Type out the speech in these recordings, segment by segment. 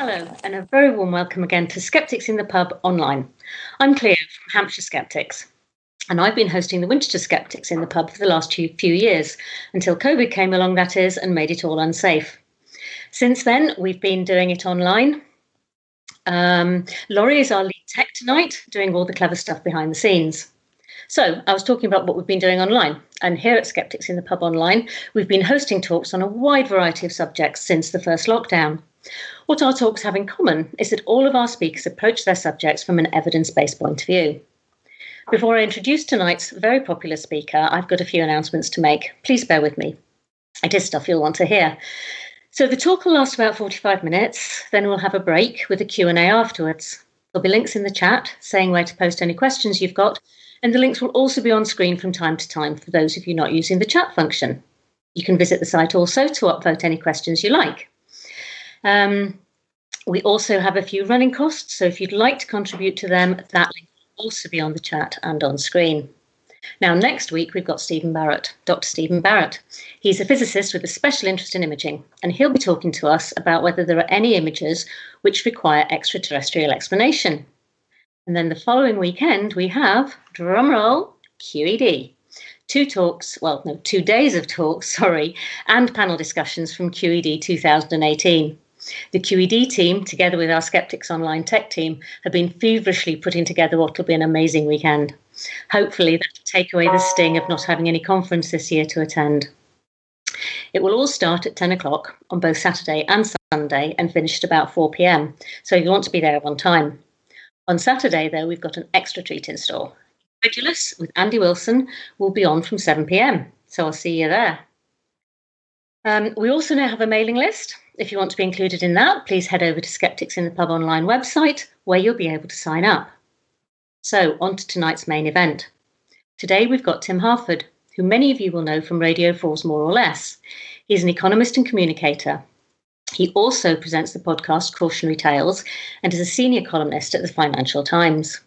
Hello, and a very warm welcome again to Skeptics in the Pub online. I'm Cleo from Hampshire Skeptics, and I've been hosting the Winchester Skeptics in the Pub for the last few years, until COVID came along, that is, and made it all unsafe. Since then, we've been doing it online. Laurie is our lead tech tonight, doing all the clever stuff behind the scenes. So I was talking about what we've been doing online, and here at Skeptics in the Pub online, we've been hosting talks on a wide variety of subjects since the first lockdown. What our talks have in common is that all of our speakers approach their subjects from an evidence-based point of view. Before I introduce tonight's very popular speaker, I've got a few announcements to make. Please bear with me. It is stuff you'll want to hear. So the talk will last about 45 minutes, then we'll have a break with a Q&A afterwards. There'll be links in the chat saying where to post any questions you've got, and the links will also be on screen from time to time for those of you not using the chat function. You can visit the site also to upvote any questions you like. We also have a few running costs, so if you'd like to contribute to them, that link will also be on the chat and on screen. Now, next week, we've got Stephen Barrett, Dr. Stephen Barrett. He's a physicist with a special interest in imaging, and he'll be talking to us about whether there are any images which require extraterrestrial explanation. And then the following weekend, we have, drumroll, QED. 2 days of talks, and panel discussions from QED 2018. The QED team, together with our Skeptics Online tech team, have been feverishly putting together what will be an amazing weekend. Hopefully that'll take away the sting of not having any conference this year to attend. It will all start at 10 o'clock on both Saturday and Sunday and finish at about 4 p.m, so you want to be there on time. On Saturday, though, we've got an extra treat in store. Regulus with Andy Wilson will be on from 7 p.m, so I'll see you there. We also now have a mailing list. If you want to be included in that, please head over to Skeptics in the Pub online website, where you'll be able to sign up. So, on to tonight's main event. Today we've got Tim Harford, who many of you will know from Radio 4's More or Less. He's an economist and communicator. He also presents the podcast Cautionary Tales and is a senior columnist at the Financial Times.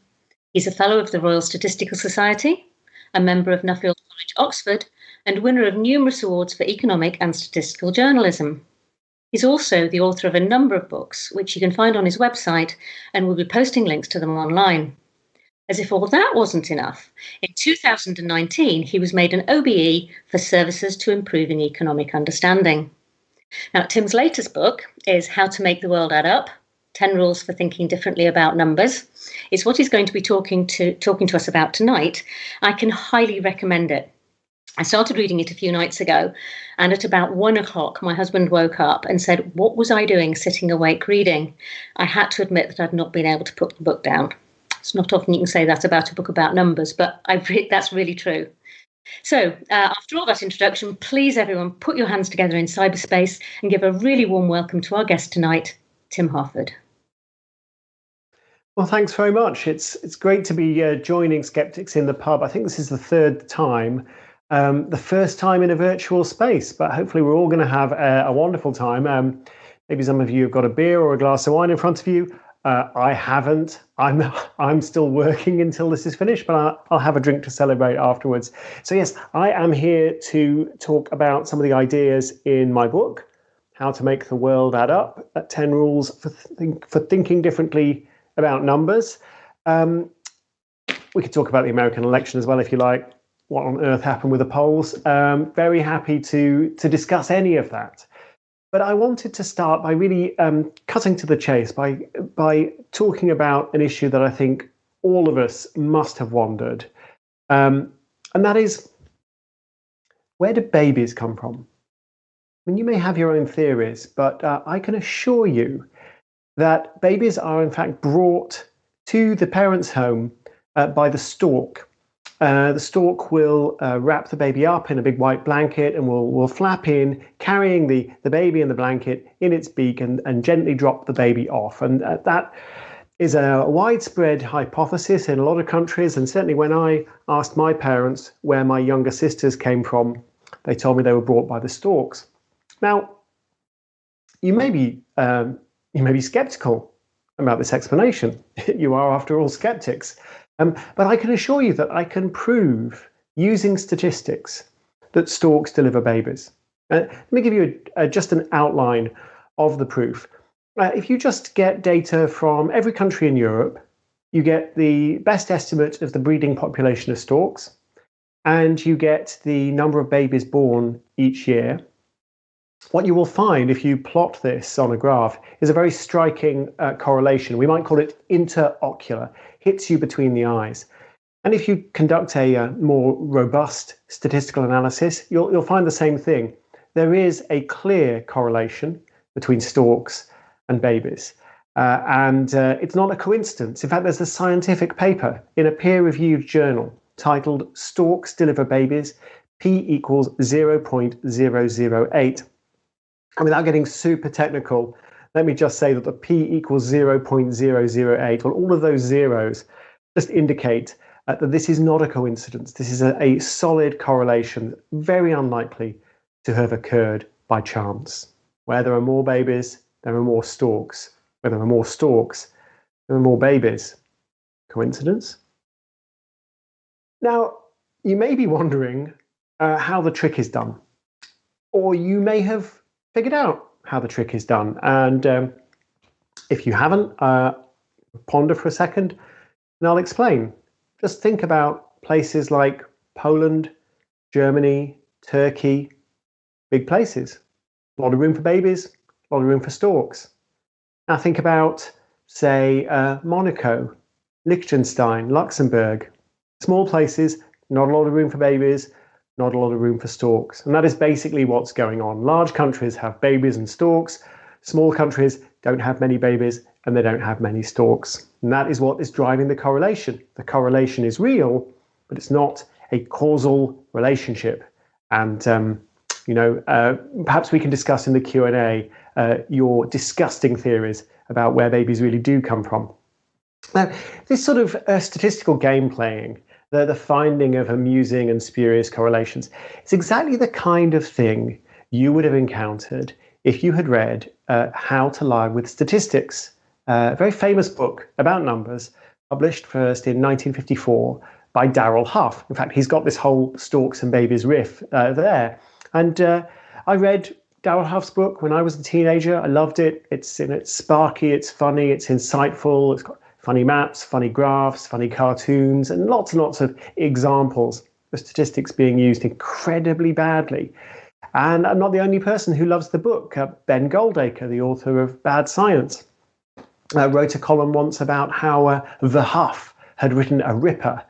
He's a fellow of the Royal Statistical Society, a member of Nuffield College, Oxford, and winner of numerous awards for economic and statistical journalism. He's also the author of a number of books, which you can find on his website, and we'll be posting links to them online. As if all that wasn't enough, in 2019, he was made an OBE for services to improving economic understanding. Now, Tim's latest book is How to Make the World Add Up, 10 Rules for Thinking Differently About Numbers. It's what he's going to be talking to us about tonight. I can highly recommend it. I started reading it a few nights ago, and at about 1 o'clock, my husband woke up and said, "What was I doing sitting awake reading?" I had to admit that I'd not been able to put the book down. It's not often you can say that about a book about numbers, but that's really true. So, after all that introduction, please everyone put your hands together in cyberspace and give a really warm welcome to our guest tonight, Tim Harford. Well, thanks very much. It's great to be joining Skeptics in the Pub. I think this is the third time, the first time in a virtual space, but hopefully we're all going to have a wonderful time. Maybe some of you have got a beer or a glass of wine in front of you. I haven't. I'm still working until this is finished, but I'll have a drink to celebrate afterwards. So yes, I am here to talk about some of the ideas in my book, How to Make the World Add Up, 10 Rules for Thinking Differently About Numbers. We could talk about the American election as well, if you like. What on earth happened with the polls? Very happy to discuss any of that. But I wanted to start by really cutting to the chase, by talking about an issue that I think all of us must have wondered. And that is, where do babies come from? I mean, you may have your own theories, but I can assure you that babies are in fact brought to the parent's home by the stork. The stork will wrap the baby up in a big white blanket and will flap in, carrying the baby and the blanket in its beak and gently drop the baby off. And that is a widespread hypothesis in a lot of countries. And certainly when I asked my parents where my younger sisters came from, they told me they were brought by the storks. Now, you may be skeptical about this explanation. You are, after all, skeptics. But I can assure you that I can prove, using statistics, that storks deliver babies. Let me give you just an outline of the proof. If you just get data from every country in Europe, you get the best estimate of the breeding population of storks, and you get the number of babies born each year. What you will find if you plot this on a graph is a very striking correlation. We might call it interocular, hits you between the eyes. And if you conduct a more robust statistical analysis, you'll find the same thing. There is a clear correlation between storks and babies. And it's not a coincidence. In fact, there's a scientific paper in a peer-reviewed journal titled Storks Deliver Babies, P equals 0.008. And without getting super technical, let me just say that the P equals 0.008, well, all of those zeros just indicate that this is not a coincidence. This is a solid correlation, very unlikely to have occurred by chance. Where there are more babies, there are more storks. Where there are more storks, there are more babies. Coincidence? Now, you may be wondering how the trick is done. Or you may have figured out how the trick is done. And if you haven't, ponder for a second, and I'll explain. Just think about places like Poland, Germany, Turkey, big places. A lot of room for babies, a lot of room for storks. Now think about, say, Monaco, Liechtenstein, Luxembourg. Small places, not a lot of room for babies, not a lot of room for storks. And that is basically what's going on. Large countries have babies and storks. Small countries don't have many babies and they don't have many storks. And that is what is driving the correlation. The correlation is real, but it's not a causal relationship. And, perhaps we can discuss in the Q&A your disgusting theories about where babies really do come from. Now, this sort of statistical game playing, the finding of amusing and spurious correlations, it's exactly the kind of thing you would have encountered if you had read How to Lie with Statistics, a very famous book about numbers, published first in 1954 by Darrell Huff. In fact, he's got this whole storks and babies riff there. And I read Darrell Huff's book when I was a teenager. I loved it. It's sparky, it's funny, it's insightful, it's got funny maps, funny graphs, funny cartoons, and lots of examples of statistics being used incredibly badly. And I'm not the only person who loves the book. Ben Goldacre, the author of Bad Science, wrote a column once about how the Huff had written a ripper.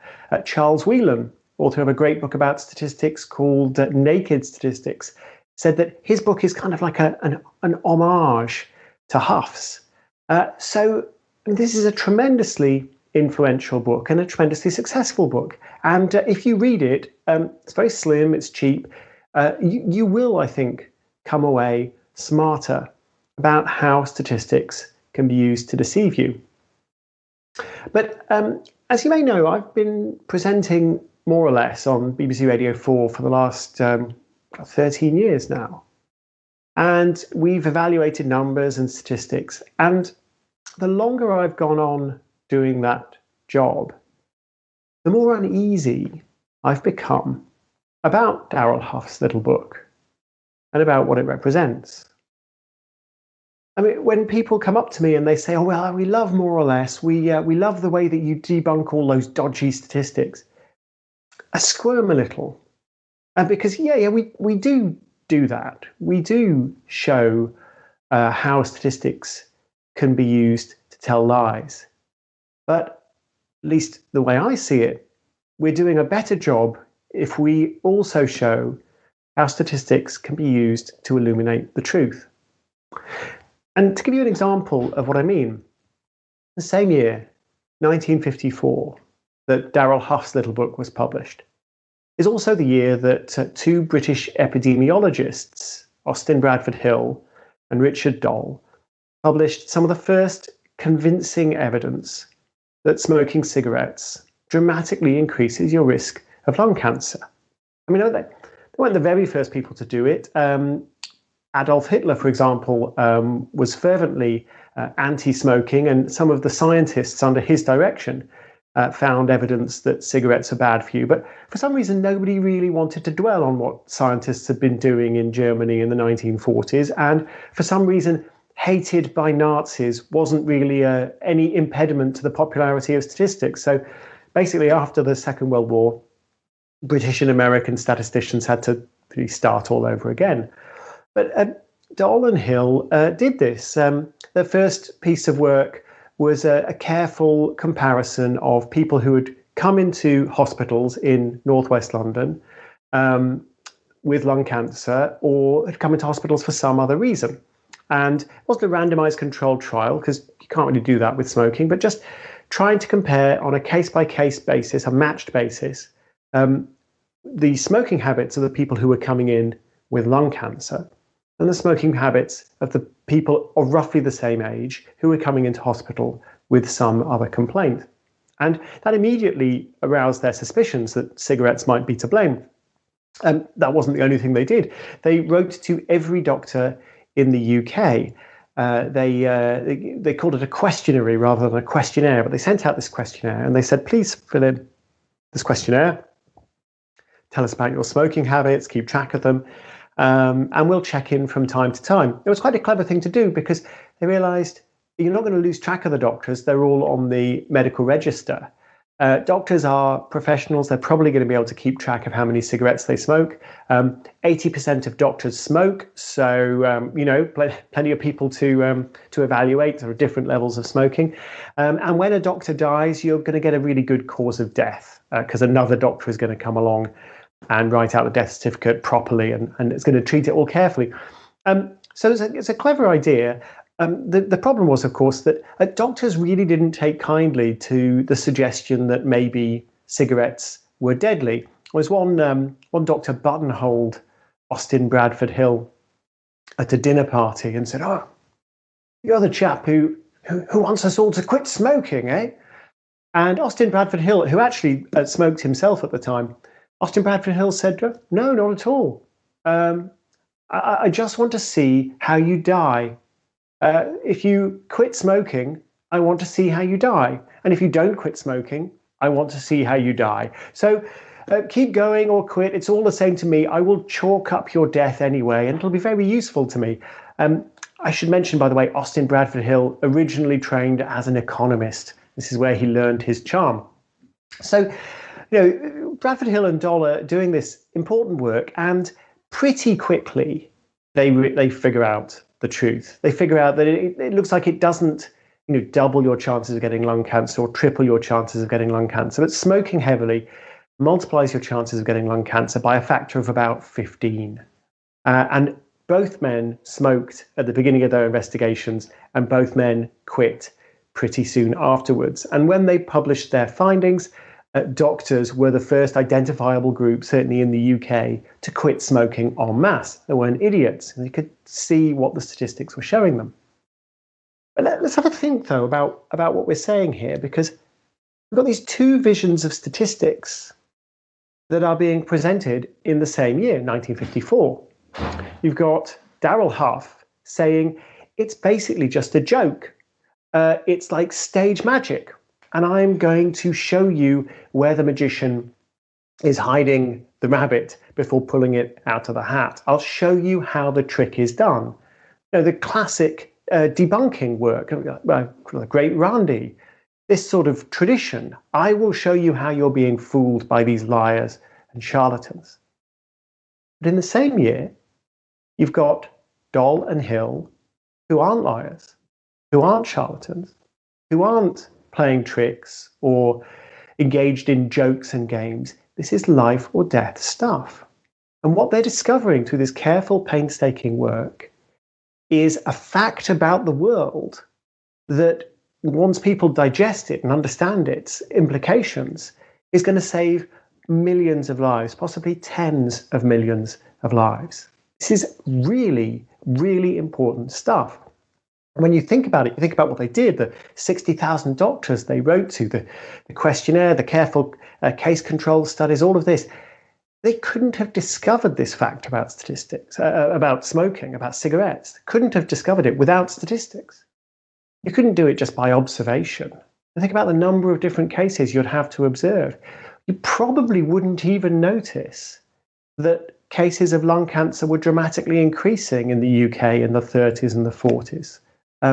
Charles Whelan, author of a great book about statistics called Naked Statistics, said that his book is kind of like an homage to Huff's. So this is a tremendously influential book and a tremendously successful book. And if you read it, it's very slim, it's cheap. You will, I think, come away smarter about how statistics can be used to deceive you. But as you may know, I've been presenting more or less on BBC Radio 4 for the last 13 years now. And we've evaluated numbers and statistics. And the longer I've gone on doing that job, the more uneasy I've become about Darrell Huff's little book and about what it represents. I mean, when people come up to me and they say, "Oh, well, we love more or less. We love the way that you debunk all those dodgy statistics," I squirm a little, because we do that. We do show how statistics can be used to tell lies. But at least the way I see it, we're doing a better job if we also show how statistics can be used to illuminate the truth. And to give you an example of what I mean, the same year, 1954, that Darrell Huff's little book was published, is also the year that two British epidemiologists, Austin Bradford Hill and Richard Doll, published some of the first convincing evidence that smoking cigarettes dramatically increases your risk of lung cancer. I mean, they weren't the very first people to do it. Adolf Hitler, for example, was fervently anti-smoking, and some of the scientists under his direction found evidence that cigarettes are bad for you. But for some reason, nobody really wanted to dwell on what scientists had been doing in Germany in the 1940s. And for some reason, hated by Nazis wasn't really any impediment to the popularity of statistics. So basically, after the Second World War, British and American statisticians had to really start all over again. But Doll and Hill did this. Their first piece of work was a careful comparison of people who had come into hospitals in northwest London with lung cancer, or had come into hospitals for some other reason. And it wasn't a randomized controlled trial, because you can't really do that with smoking, but just trying to compare on a case-by-case basis, a matched basis, the smoking habits of the people who were coming in with lung cancer and the smoking habits of the people of roughly the same age who were coming into hospital with some other complaint. And that immediately aroused their suspicions that cigarettes might be to blame. That wasn't the only thing they did. They wrote to every doctor in the UK. They called it a questionnaire rather than a questionnaire, but they sent out this questionnaire and they said, please fill in this questionnaire. Tell us about your smoking habits, keep track of them, and we'll check in from time to time. It was quite a clever thing to do because they realized you're not going to lose track of the doctors. They're all on the medical register. Doctors are professionals. They're probably going to be able to keep track of how many cigarettes they smoke. 80% of doctors smoke, so plenty of people to evaluate. There are different levels of smoking, and when a doctor dies, you're going to get a really good cause of death because another doctor is going to come along and write out the death certificate properly, and it's going to treat it all carefully. So it's a clever idea. The problem was, of course, that doctors really didn't take kindly to the suggestion that maybe cigarettes were deadly. There was one doctor buttonholed Austin Bradford Hill at a dinner party and said, "Oh, you're the chap who wants us all to quit smoking, eh?" And Austin Bradford Hill, who actually smoked himself at the time, Austin Bradford Hill said, "No, not at all. I just want to see how you die. If you quit smoking, I want to see how you die. And if you don't quit smoking, I want to see how you die. So keep going or quit. It's all the same to me. I will chalk up your death anyway, and it'll be very useful to me." I should mention, by the way, Austin Bradford Hill originally trained as an economist. This is where he learned his charm. So, Bradford Hill and Doll are doing this important work, and pretty quickly they figure out the truth. They figure out that it looks like it doesn't double your chances of getting lung cancer or triple your chances of getting lung cancer, but smoking heavily multiplies your chances of getting lung cancer by a factor of about 15. And both men smoked at the beginning of their investigations, and both men quit pretty soon afterwards. And when they published their findings, doctors were the first identifiable group, certainly in the UK, to quit smoking en masse. They weren't idiots, and they could see what the statistics were showing them. But let's have a think, though, about what we're saying here, because we've got these two visions of statistics that are being presented in the same year, 1954. You've got Darrell Huff saying it's basically just a joke. It's like stage magic. And I'm going to show you where the magician is hiding the rabbit before pulling it out of the hat. I'll show you how the trick is done. The classic debunking work, the great Randi, this sort of tradition. I will show you how you're being fooled by these liars and charlatans. But in the same year, you've got Doll and Hill, who aren't liars, who aren't charlatans, who aren't playing tricks or engaged in jokes and games. This is life or death stuff. And what they're discovering through this careful, painstaking work is a fact about the world that, once people digest it and understand its implications, is going to save millions of lives, possibly tens of millions of lives. This is really, really important stuff. When you think about it, you think about what they did, the 60,000 doctors they wrote to, the questionnaire, the careful case control studies, all of this. They couldn't have discovered this fact about statistics, about smoking, about cigarettes. Couldn't have discovered it without statistics. You couldn't do it just by observation. Think about the number of different cases you'd have to observe. You probably wouldn't even notice that cases of lung cancer were dramatically increasing in the UK in the 30s and the 40s.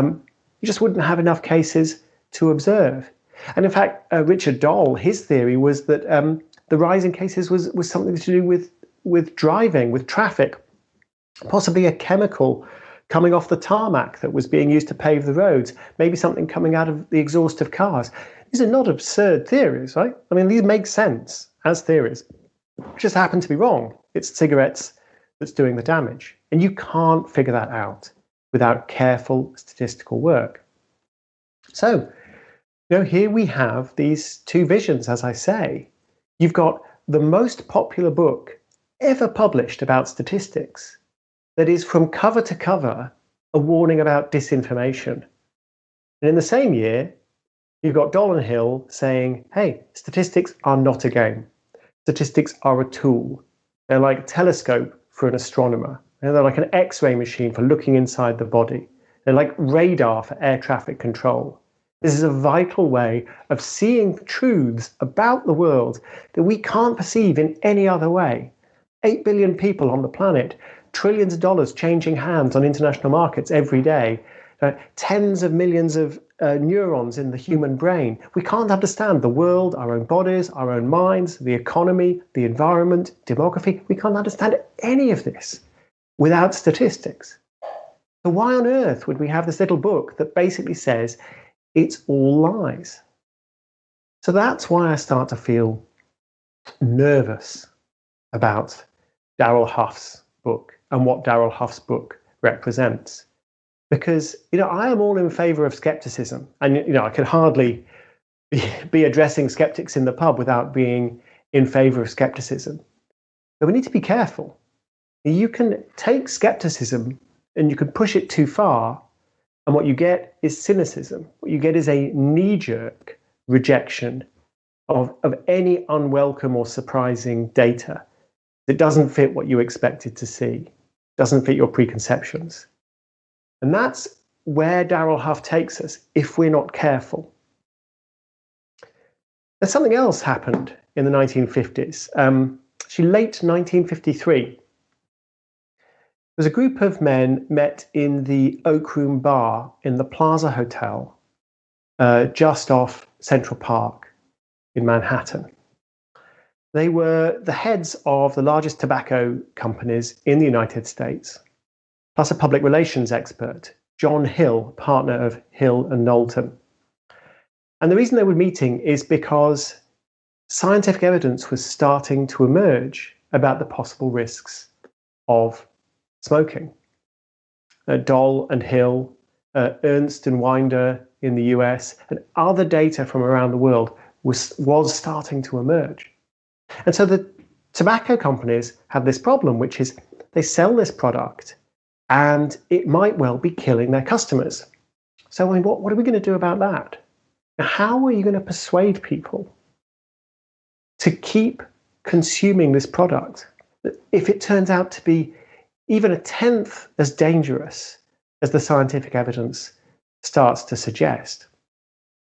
you just wouldn't have enough cases to observe. And in fact, Richard Doll, his theory was that the rise in cases was something to do with driving, with traffic, possibly a chemical coming off the tarmac that was being used to pave the roads, maybe something coming out of the exhaust of cars. These are not absurd theories, right? I mean, these make sense as theories. Just happen to be wrong. It's cigarettes that's doing the damage. And you can't figure that out without careful statistical work. So, here we have these two visions, as I say. You've got the most popular book ever published about statistics that is from cover to cover a warning about disinformation. And in the same year, you've got Doll and Hill saying, hey, statistics are not a game. Statistics are a tool. They're like a telescope for an astronomer. They're like an X-ray machine for looking inside the body. They're like radar for air traffic control. This is a vital way of seeing truths about the world that we can't perceive in any other way. 8 billion people on the planet, trillions of dollars changing hands on international markets every day, tens of millions of neurons in the human brain. We can't understand the world, our own bodies, our own minds, the economy, the environment, demography. We can't understand any of this without statistics. So why on earth would we have this little book that basically says it's all lies? So that's why I start to feel nervous about Darrell Huff's book and what Darrell Huff's book represents. Because, I am all in favor of skepticism. And, I could hardly be addressing skeptics in the pub without being in favor of skepticism. But we need to be careful. You can take skepticism and you can push it too far, and what you get is cynicism. What you get is a knee-jerk rejection of any unwelcome or surprising data that doesn't fit what you expected to see, doesn't fit your preconceptions. And that's where Darrell Huff takes us if we're not careful. There's something else happened in the 1950s. Late 1953. There was a group of men met in the Oak Room Bar in the Plaza Hotel, just off Central Park in Manhattan. They were the heads of the largest tobacco companies in the United States, plus a public relations expert, John Hill, partner of Hill and Knowlton. And the reason they were meeting is because scientific evidence was starting to emerge about the possible risks of smoking. Doll and Hill, Ernst and Winder in the US, and other data from around the world was starting to emerge. And so the tobacco companies have this problem, which is they sell this product and it might well be killing their customers. So what are we going to do about that? Now, how are you going to persuade people to keep consuming this product if it turns out to be even a tenth as dangerous as the scientific evidence starts to suggest?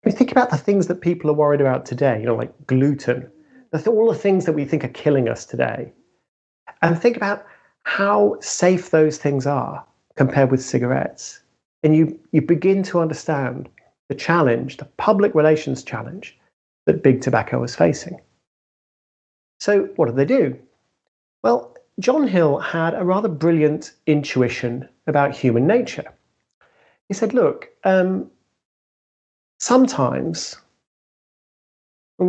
I mean, think about the things that people are worried about today, like gluten, all the things that we think are killing us today. And think about how safe those things are compared with cigarettes. And you begin to understand the challenge, the public relations challenge that big tobacco is facing. So what did they do? Well, John Hill had a rather brilliant intuition about human nature. He said, look, sometimes when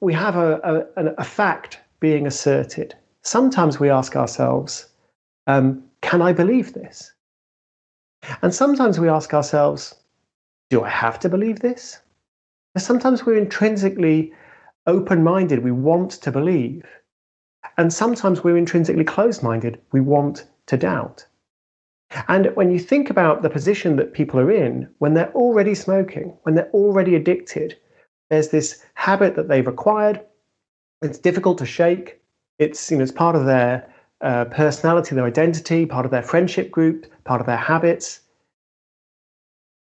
we have a fact being asserted, sometimes we ask ourselves, can I believe this? And sometimes we ask ourselves, do I have to believe this? And sometimes we're intrinsically open-minded, we want to believe. And sometimes we're intrinsically closed-minded, we want to doubt. And when you think about the position that people are in, when they're already smoking, when they're already addicted, there's this habit that they've acquired. It's difficult to shake. It's part of their personality, their identity, part of their friendship group, part of their habits.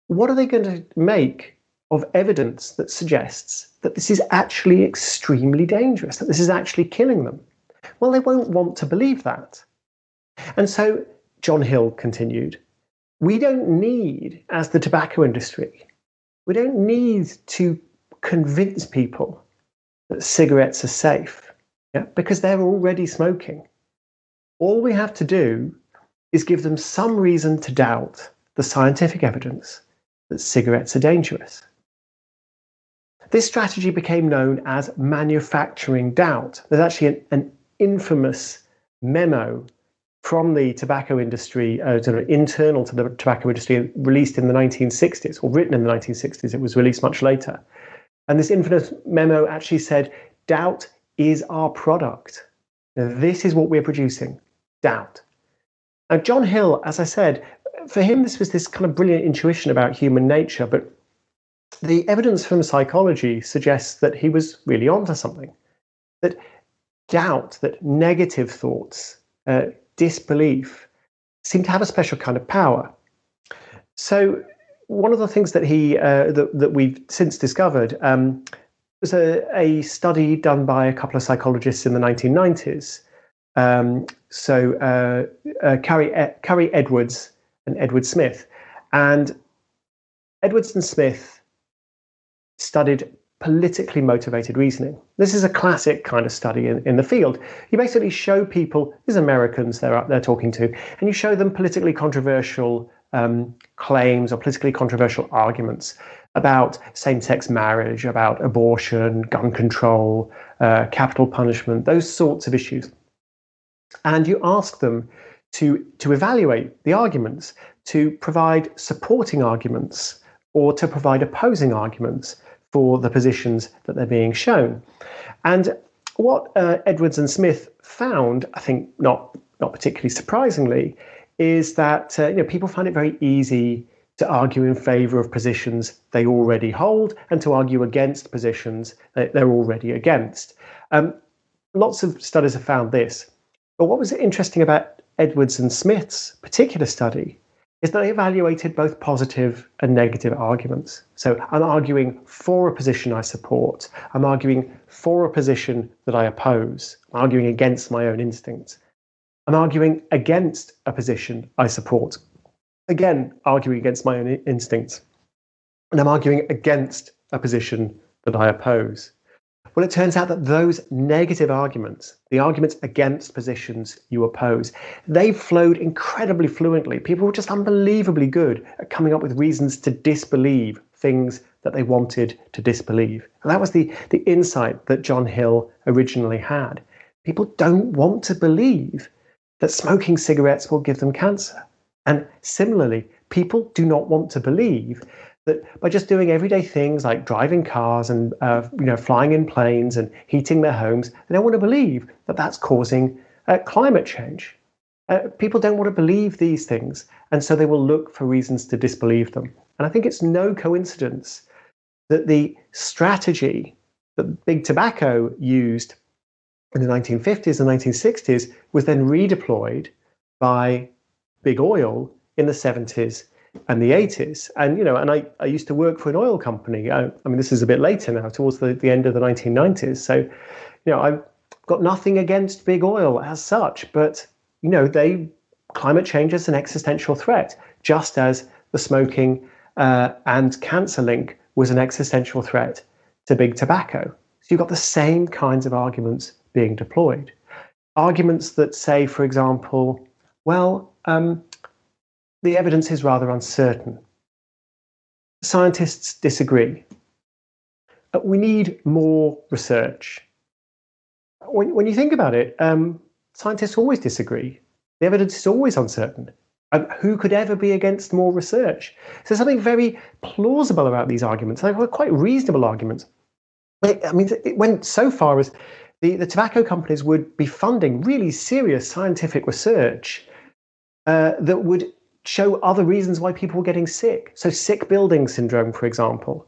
What are they going to make of evidence that suggests that this is actually extremely dangerous, that this is actually killing them? Well, they won't want to believe that. And so John Hill continued, we don't need, as the tobacco industry, we don't need to convince people that cigarettes are safe, because they're already smoking. All we have to do is give them some reason to doubt the scientific evidence that cigarettes are dangerous. This strategy became known as manufacturing doubt. There's actually an infamous memo from the tobacco industry, sort of internal to the tobacco industry, released in the 1960s, or written in the 1960s. It was released much later. And this infamous memo actually said, doubt is our product. Now, this is what we're producing, doubt. Now, John Hill, as I said, for him, this was this kind of brilliant intuition about human nature, but the evidence from psychology suggests that he was really onto something. That doubt, that negative thoughts, disbelief, seem to have a special kind of power. So one of the things that that we've since discovered was a study done by a couple of psychologists in the 1990s. Curry Edwards and Edward Smith. And Edwards and Smith studied politically motivated reasoning. This is a classic kind of study in the field. You basically show people, these Americans they're talking to, and you show them politically controversial claims or politically controversial arguments about same-sex marriage, about abortion, gun control, capital punishment, those sorts of issues. And you ask them to evaluate the arguments, to provide supporting arguments, or to provide opposing arguments for the positions that they're being shown. And what Edwards and Smith found, I think not particularly surprisingly, is that people find it very easy to argue in favor of positions they already hold and to argue against positions that they're already against. Lots of studies have found this. But what was interesting about Edwards and Smith's particular study is that they evaluated both positive and negative arguments. So I'm arguing for a position I support. I'm arguing for a position that I oppose. I'm arguing against my own instincts. I'm arguing against a position I support. Again, arguing against my own instincts. And I'm arguing against a position that I oppose. Well, it turns out that those negative arguments, the arguments against positions you oppose, they flowed incredibly fluently. People were just unbelievably good at coming up with reasons to disbelieve things that they wanted to disbelieve. And that was the insight that John Hill originally had. People don't want to believe that smoking cigarettes will give them cancer. And similarly, people do not want to believe that by just doing everyday things like driving cars and flying in planes and heating their homes, they don't want to believe that that's causing climate change. People don't want to believe these things, and so they will look for reasons to disbelieve them. And I think it's no coincidence that the strategy that Big Tobacco used in the 1950s and 1960s was then redeployed by Big Oil in the 70s and the 80s. And I used to work for an oil company. I mean, this is a bit later now, towards the end of the 1990s. So, I've got nothing against Big Oil as such, but climate change is an existential threat, just as the smoking and cancer link was an existential threat to Big Tobacco. So you've got the same kinds of arguments being deployed. Arguments that say, for example, the evidence is rather uncertain. Scientists disagree. We need more research. When you think about it, scientists always disagree. The evidence is always uncertain. Who could ever be against more research? So there's something very plausible about these arguments. They're quite reasonable arguments. It went so far as the tobacco companies would be funding really serious scientific research that would show other reasons why people were getting sick. So sick building syndrome, for example.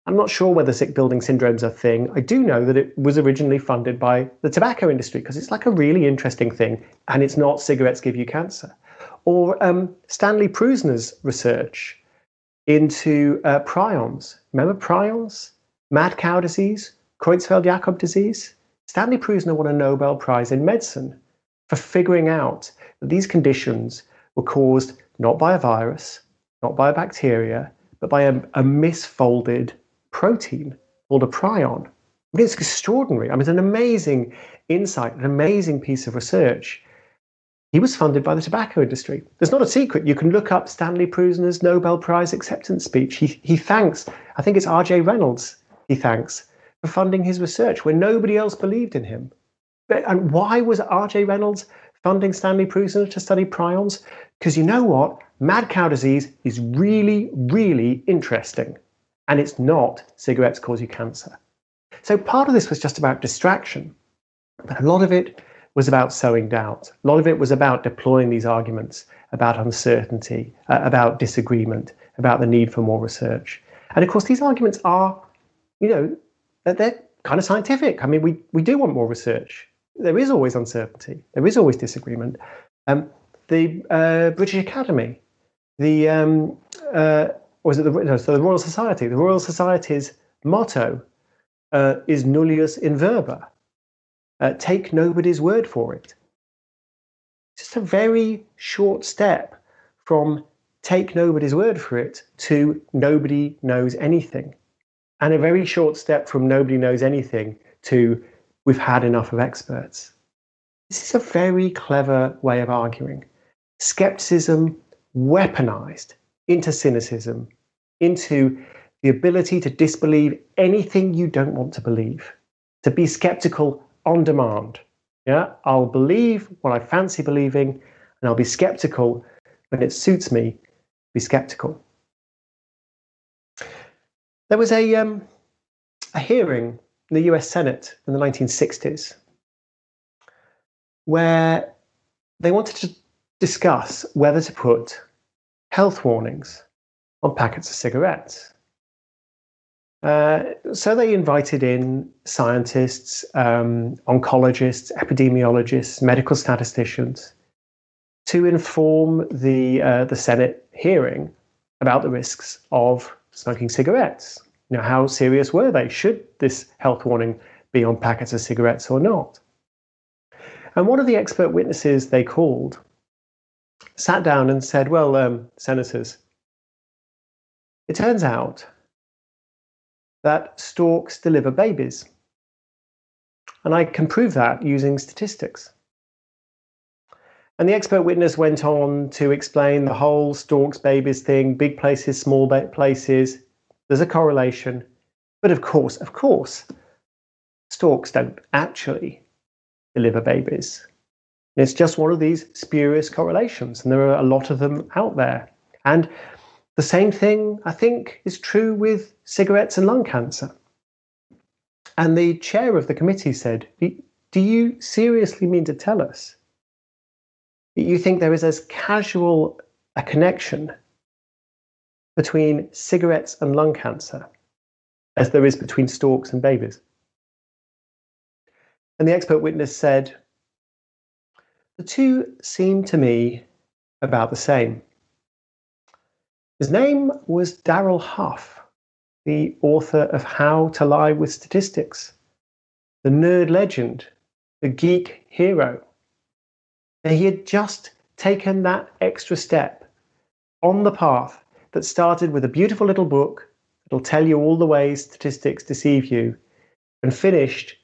I'm not sure whether sick building syndrome's a thing. I do know that it was originally funded by the tobacco industry because it's like a really interesting thing, and it's not cigarettes give you cancer. Or Stanley Prusner's research into prions. Remember prions? Mad cow disease, Creutzfeldt-Jakob disease. Stanley Prusner won a Nobel Prize in medicine for figuring out that these conditions were caused not by a virus, not by a bacteria, but by a misfolded protein called a prion. I mean, it's extraordinary. I mean, it's an amazing insight, an amazing piece of research. He was funded by the tobacco industry. There's not a secret. You can look up Stanley Prusner's Nobel Prize acceptance speech. He thanks, I think it's R.J. Reynolds, he thanks for funding his research when nobody else believed in him. And why was R.J. Reynolds funding Stanley Prusner to study prions? Because you know what? Mad cow disease is really, really interesting. And it's not cigarettes cause you cancer. So part of this was just about distraction. But a lot of it was about sowing doubt. A lot of it was about deploying these arguments about uncertainty, about disagreement, about the need for more research. And of course, these arguments are, they're kind of scientific. I mean, we do want more research. There is always uncertainty. There is always disagreement. The British Academy, the Royal Society. The Royal Society's motto is nullius in verba. Take nobody's word for it. Just a very short step from take nobody's word for it to nobody knows anything. And a very short step from nobody knows anything to we've had enough of experts. This is a very clever way of arguing. Skepticism weaponized into cynicism, into the ability to disbelieve anything you don't want to believe, to be skeptical on demand. Yeah, I'll believe what I fancy believing, and I'll be skeptical when it suits me to be skeptical. There was a hearing in the US Senate in the 1960s where they wanted to discuss whether to put health warnings on packets of cigarettes. So they invited in scientists, oncologists, epidemiologists, medical statisticians to inform the Senate hearing about the risks of smoking cigarettes. How serious were they? Should this health warning be on packets of cigarettes or not? And one of the expert witnesses they called sat down and said, well, senators, it turns out that storks deliver babies. And I can prove that using statistics. And the expert witness went on to explain the whole storks babies thing, big places, small places. There's a correlation. But of course, storks don't actually deliver babies. It's just one of these spurious correlations, and there are a lot of them out there. And the same thing, I think, is true with cigarettes and lung cancer. And the chair of the committee said, do you seriously mean to tell us that you think there is as casual a connection between cigarettes and lung cancer as there is between storks and babies? And the expert witness said, the two seem to me about the same. His name was Darrell Huff, the author of How to Lie with Statistics, the nerd legend, the geek hero. And he had just taken that extra step on the path that started with a beautiful little book that'll tell you all the ways statistics deceive you, and finished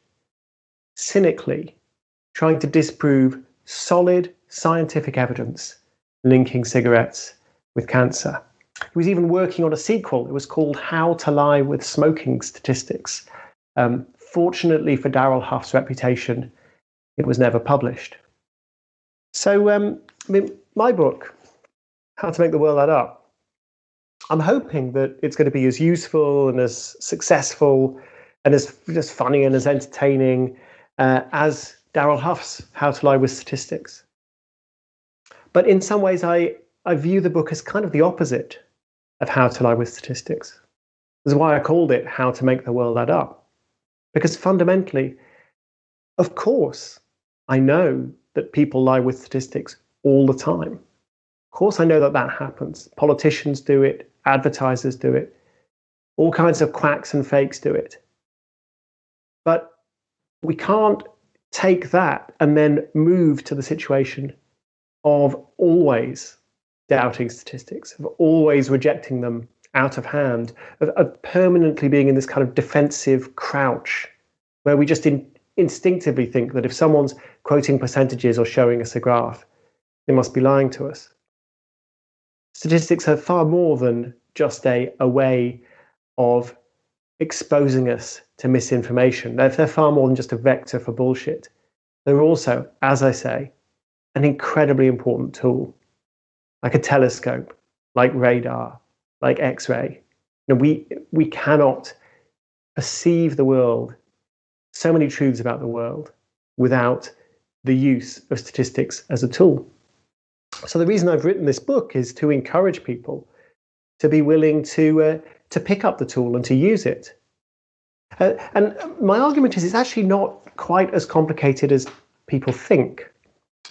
cynically trying to disprove solid scientific evidence linking cigarettes with cancer. He was even working on a sequel. It was called How to Lie with Smoking Statistics. Fortunately for Darrell Huff's reputation, it was never published. So, my book, How to Make the World Add Up, I'm hoping that it's going to be as useful and as successful and as just funny and as entertaining as Darrell Huff's How to Lie with Statistics. But in some ways, I view the book as kind of the opposite of How to Lie with Statistics. This is why I called it How to Make the World Add Up. Because fundamentally, of course, I know that people lie with statistics all the time. Of course, I know that that happens. Politicians do it, advertisers do it, all kinds of quacks and fakes do it. But we can't take that and then move to the situation of always doubting statistics, of always rejecting them out of hand, of permanently being in this kind of defensive crouch where we just instinctively think that if someone's quoting percentages or showing us a graph, they must be lying to us. Statistics are far more than just a way of exposing us to misinformation. They're far more than just a vector for bullshit. They're also, as I say, an incredibly important tool, like a telescope, like radar, like X-ray. We cannot perceive the world, so many truths about the world, without the use of statistics as a tool. So the reason I've written this book is to encourage people to be willing to pick up the tool and to use it. And my argument is it's actually not quite as complicated as people think.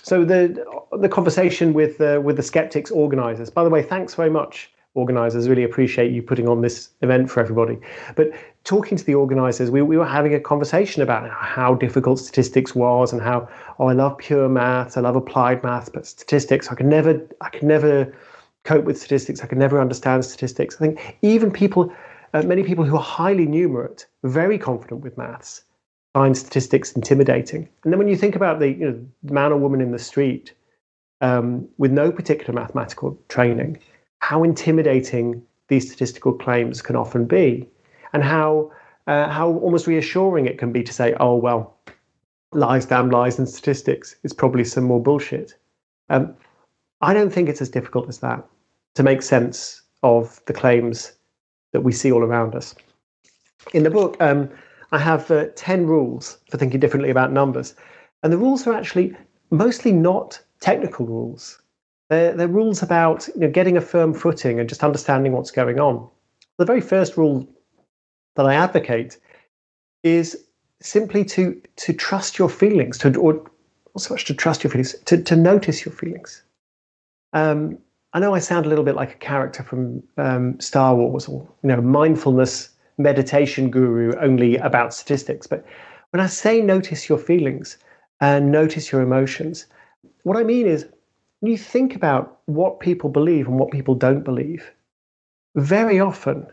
So the conversation with the Skeptics organisers, by the way, thanks very much, organisers. Really appreciate you putting on this event for everybody. But talking to the organisers, we were having a conversation about how difficult statistics was and how, I love pure maths, I love applied maths, but statistics, I could never cope with statistics. I could never understand statistics. I think even many people who are highly numerate, very confident with maths, find statistics intimidating. And then when you think about the man or woman in the street with no particular mathematical training, how intimidating these statistical claims can often be, and how almost reassuring it can be to say, oh, well, lies, damn lies, and statistics. It's probably some more bullshit. I don't think it's as difficult as that to make sense of the claims that we see all around us. In the book, I have 10 rules for thinking differently about numbers. And the rules are actually mostly not technical rules. They're rules about getting a firm footing and just understanding what's going on. The very first rule that I advocate is simply to trust your feelings, or not so much to trust your feelings, to notice your feelings. I know I sound a little bit like a character from Star Wars, or mindfulness meditation guru only about statistics. But when I say notice your feelings and notice your emotions, what I mean is when you think about what people believe and what people don't believe, very often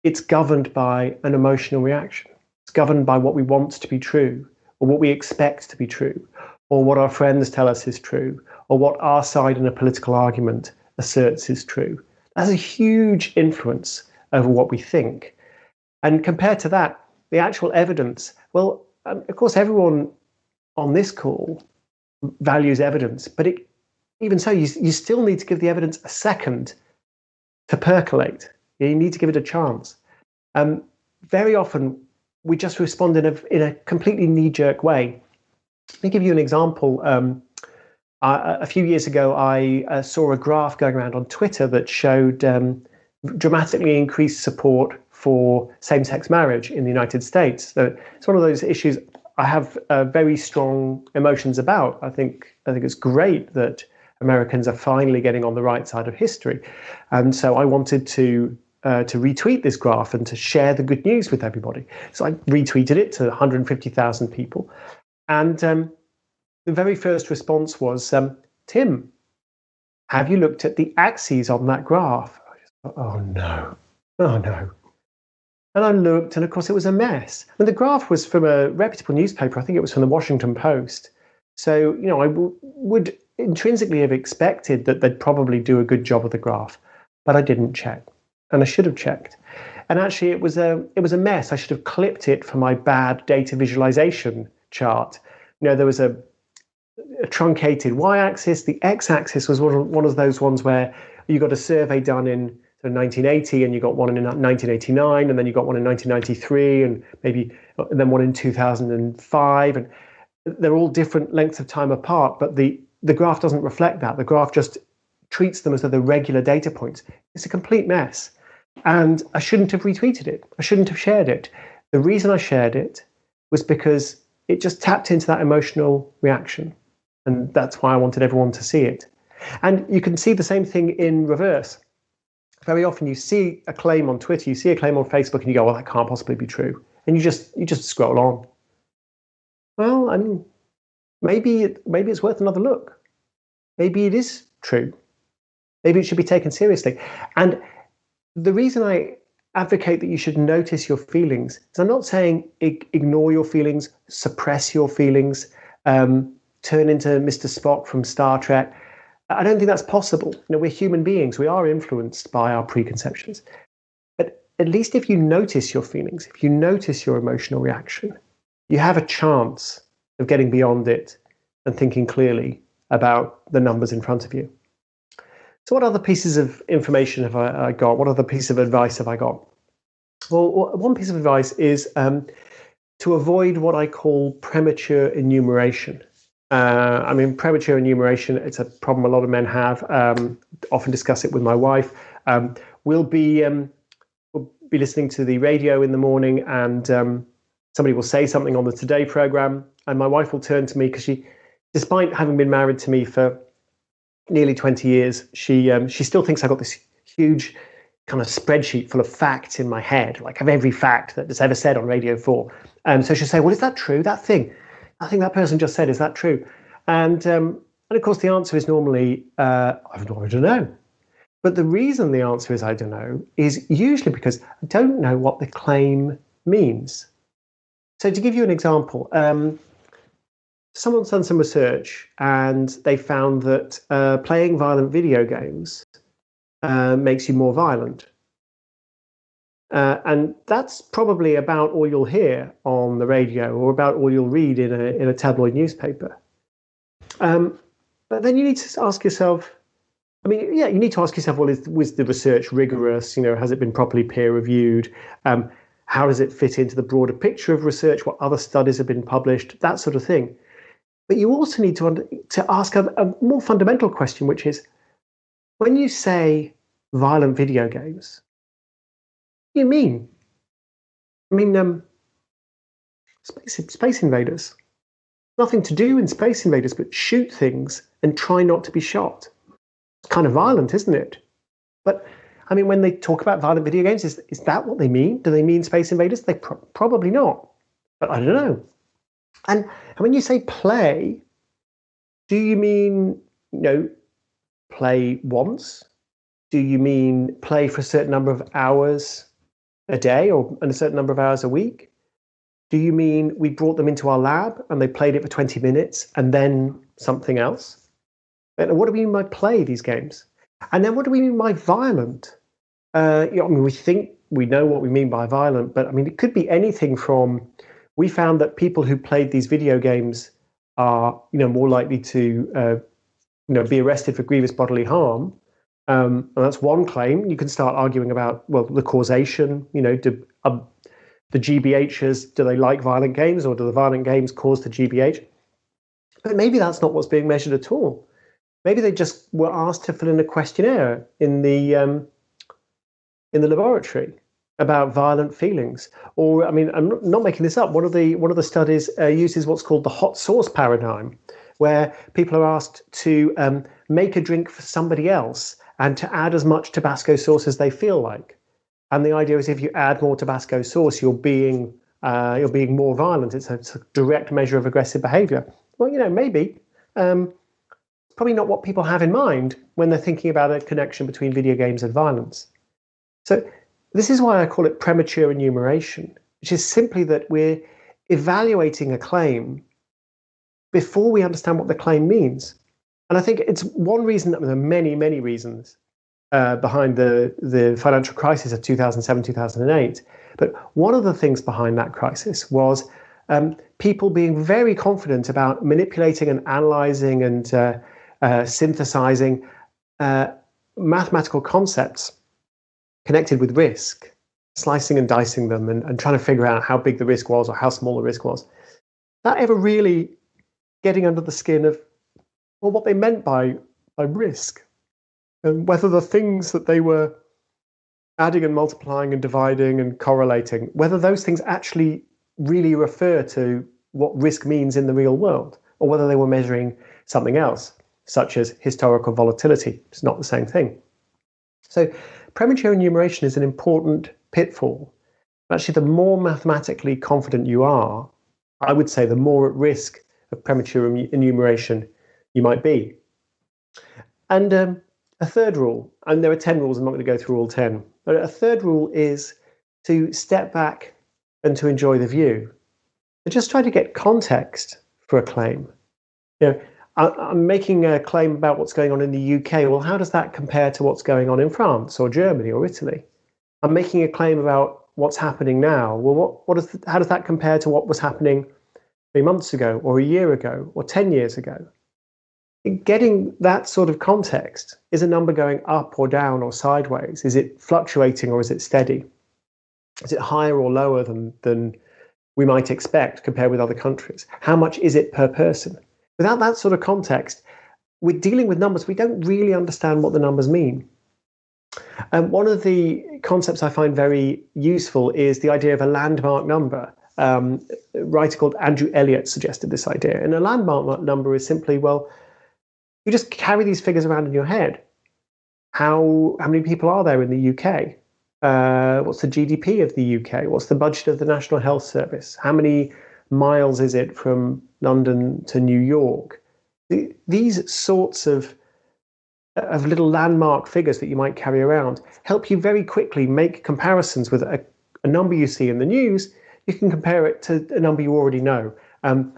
it's governed by an emotional reaction. It's governed by what we want to be true, or what we expect to be true, or what our friends tell us is true, or what our side in a political argument asserts is true. That's a huge influence over what we think. And compared to that, the actual evidence, well, of course, everyone on this call values evidence, but even so, you still need to give the evidence a second to percolate. You need to give it a chance. Very often, we just respond in a completely knee-jerk way. Let me give you an example. A few years ago, I saw a graph going around on Twitter that showed dramatically increased support for same-sex marriage in the United States. So it's one of those issues I have very strong emotions about. I think it's great that Americans are finally getting on the right side of history, and so I wanted to retweet this graph and to share the good news with everybody. So I retweeted it to 150,000 people, and the very first response was, Tim, have you looked at the axes on that graph? I just thought, oh no. And I looked, and of course it was a mess. And the graph was from a reputable newspaper. I think it was from the Washington Post. So, I would intrinsically have expected that they'd probably do a good job of the graph, but I didn't check, and I should have checked. And actually, it was a mess. I should have clipped it for my bad data visualization chart. There was a truncated y-axis. The x-axis was one of those ones where you got a survey done in 1980, and you got one in 1989, and then you got one in 1993, and then one in 2005, and they're all different lengths of time apart. But the graph doesn't reflect that. The graph just treats them as though they're regular data points. It's a complete mess, and I shouldn't have retweeted it. I shouldn't have shared it. The reason I shared it was because it just tapped into that emotional reaction, and that's why I wanted everyone to see it. And you can see the same thing in reverse. Very often you see a claim on Twitter, you see a claim on Facebook, and you go, well, that can't possibly be true. And you just scroll on. Well, I mean, maybe it's worth another look. Maybe it is true. Maybe it should be taken seriously. And the reason I advocate that you should notice your feelings is I'm not saying ignore your feelings, suppress your feelings, turn into Mr. Spock from Star Trek. I don't think that's possible. We're human beings. We are influenced by our preconceptions. But at least if you notice your feelings, if you notice your emotional reaction, you have a chance of getting beyond it and thinking clearly about the numbers in front of you. So what other pieces of information have I got? What other piece of advice have I got? Well, one piece of advice is to avoid what I call premature enumeration. Premature enumeration, it's a problem a lot of men have. Often discuss it with my wife. We'll be listening to the radio in the morning, and somebody will say something on the Today program, and my wife will turn to me because she, despite having been married to me for nearly 20 years, she still thinks I've got this huge kind of spreadsheet full of facts in my head, like of every fact that's ever said on Radio 4. So she'll say, well, is that true? That thing that person just said, is that true? And of course, the answer is normally, I don't know. But the reason the answer is I don't know is usually because I don't know what the claim means. So to give you an example, someone's done some research and they found that playing violent video games makes you more violent. And that's probably about all you'll hear on the radio or about all you'll read in a tabloid newspaper. But then you need to ask yourself, you need to ask yourself, well, was the research rigorous? Has it been properly peer reviewed? How does it fit into the broader picture of research? What other studies have been published? That sort of thing. But you also need to ask a more fundamental question, which is, when you say violent video games, what do you mean? Space Invaders. Nothing to do in Space Invaders but shoot things and try not to be shot. It's kind of violent, isn't it? But when they talk about violent video games, is that what they mean? Do they mean Space Invaders? They probably not. But I don't know. And when you say play, do you mean, play once? Do you mean play for a certain number of hours a day or a certain number of hours a week? Do you mean we brought them into our lab and they played it for 20 minutes and then something else? And what do we mean by play these games? And then what do we mean by violent? We think we know what we mean by violent, but it could be anything from, we found that people who played these video games are, more likely to, be arrested for grievous bodily harm. And that's one claim. You can start arguing about, the causation. Do the GBHs, do they like violent games, or do the violent games cause the GBH? But maybe that's not what's being measured at all. Maybe they just were asked to fill in a questionnaire in the laboratory about violent feelings. Or, I'm not making this up. One of the studies uses what's called the hot sauce paradigm, where people are asked to make a drink for somebody else and to add as much Tabasco sauce as they feel like. And the idea is, if you add more Tabasco sauce, you're being more violent. It's a direct measure of aggressive behavior. Well, maybe. Probably not what people have in mind when they're thinking about a connection between video games and violence. So this is why I call it premature enumeration, which is simply that we're evaluating a claim before we understand what the claim means. And I think it's one reason, there are many, many reasons behind the financial crisis of 2007, 2008. But one of the things behind that crisis was people being very confident about manipulating and analyzing and synthesizing mathematical concepts connected with risk, slicing and dicing them and trying to figure out how big the risk was or how small the risk was. That ever really getting under the skin of what they meant by risk, and whether the things that they were adding and multiplying and dividing and correlating, whether those things actually really refer to what risk means in the real world, or whether they were measuring something else, such as historical volatility. It's not the same thing. So premature enumeration is an important pitfall. Actually, the more mathematically confident you are, I would say the more at risk of premature enumeration you might be. And A third rule, and there are 10 rules, I'm not going to go through all 10, but a third rule is to step back and to enjoy the view. And just try to get context for a claim. You know, I'm making a claim about what's going on in the UK. Well, how does that compare to what's going on in France or Germany or Italy? I'm making a claim about what's happening now. Well, how does that compare to what was happening 3 months ago or a year ago or 10 years ago? Getting that sort of context, is a number going up or down or sideways? Is it fluctuating or is it steady? Is it higher or lower than we might expect compared with other countries? How much is it per person? Without that sort of context, we're dealing with numbers. We don't really understand what the numbers mean. And one of the concepts I find very useful is the idea of a landmark number. A writer called Andrew Elliott suggested this idea. And a landmark number is simply, well, you just carry these figures around in your head. How many people are there in the UK? What's the GDP of the UK? What's the budget of the National Health Service? How many miles is it from London to New York? These sorts of little landmark figures that you might carry around help you very quickly make comparisons with a number you see in the news. You can compare it to a number you already know.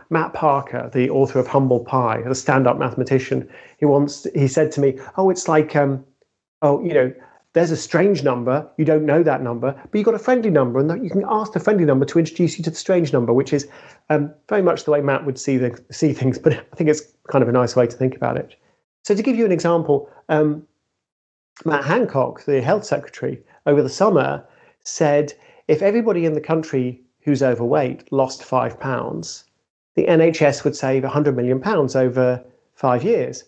Matt Parker, the author of Humble Pie, the stand-up mathematician, he said to me, "Oh, it's like, there's a strange number. You don't know that number, but you've got a friendly number, and you can ask the friendly number to introduce you to the strange number," which is very much the way Matt would see things. But I think it's kind of a nice way to think about it. So to give you an example, Matt Hancock, the health secretary, over the summer said if everybody in the country who's overweight lost £5, the NHS would save £100 million over 5 years.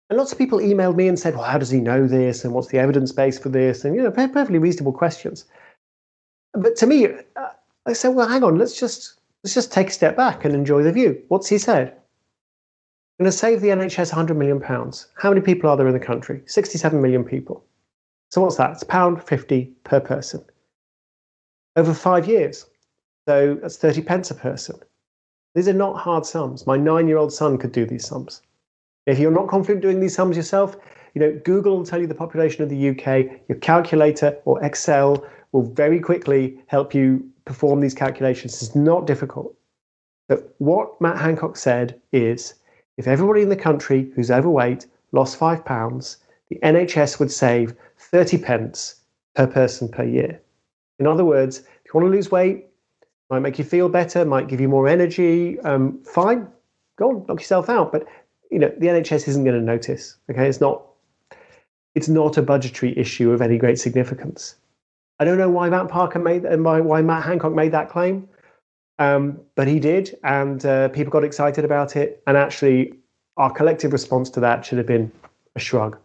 And lots of people emailed me and said, well, how does he know this? And what's the evidence base for this? And, perfectly reasonable questions. But to me, I said, well, hang on, let's just take a step back and enjoy the view. What's he said? I'm going to save the NHS £100 million. How many people are there in the country? 67 million people. So what's that? It's £1.50 per person over 5 years. So that's 30 pence a person. These are not hard sums. My 9-year-old son could do these sums. If you're not confident doing these sums yourself, Google will tell you the population of the UK. Your calculator or Excel will very quickly help you perform these calculations. It's not difficult. But what Matt Hancock said is, if everybody in the country who's overweight lost £5, the NHS would save 30 pence per person per year. In other words, if you want to lose weight, might make you feel better, might give you more energy, fine, go on, knock yourself out. But the NHS isn't going to notice. Okay, it's not a budgetary issue of any great significance. I don't know why Matt Hancock made that claim, but he did, and people got excited about it. And actually, our collective response to that should have been a shrug.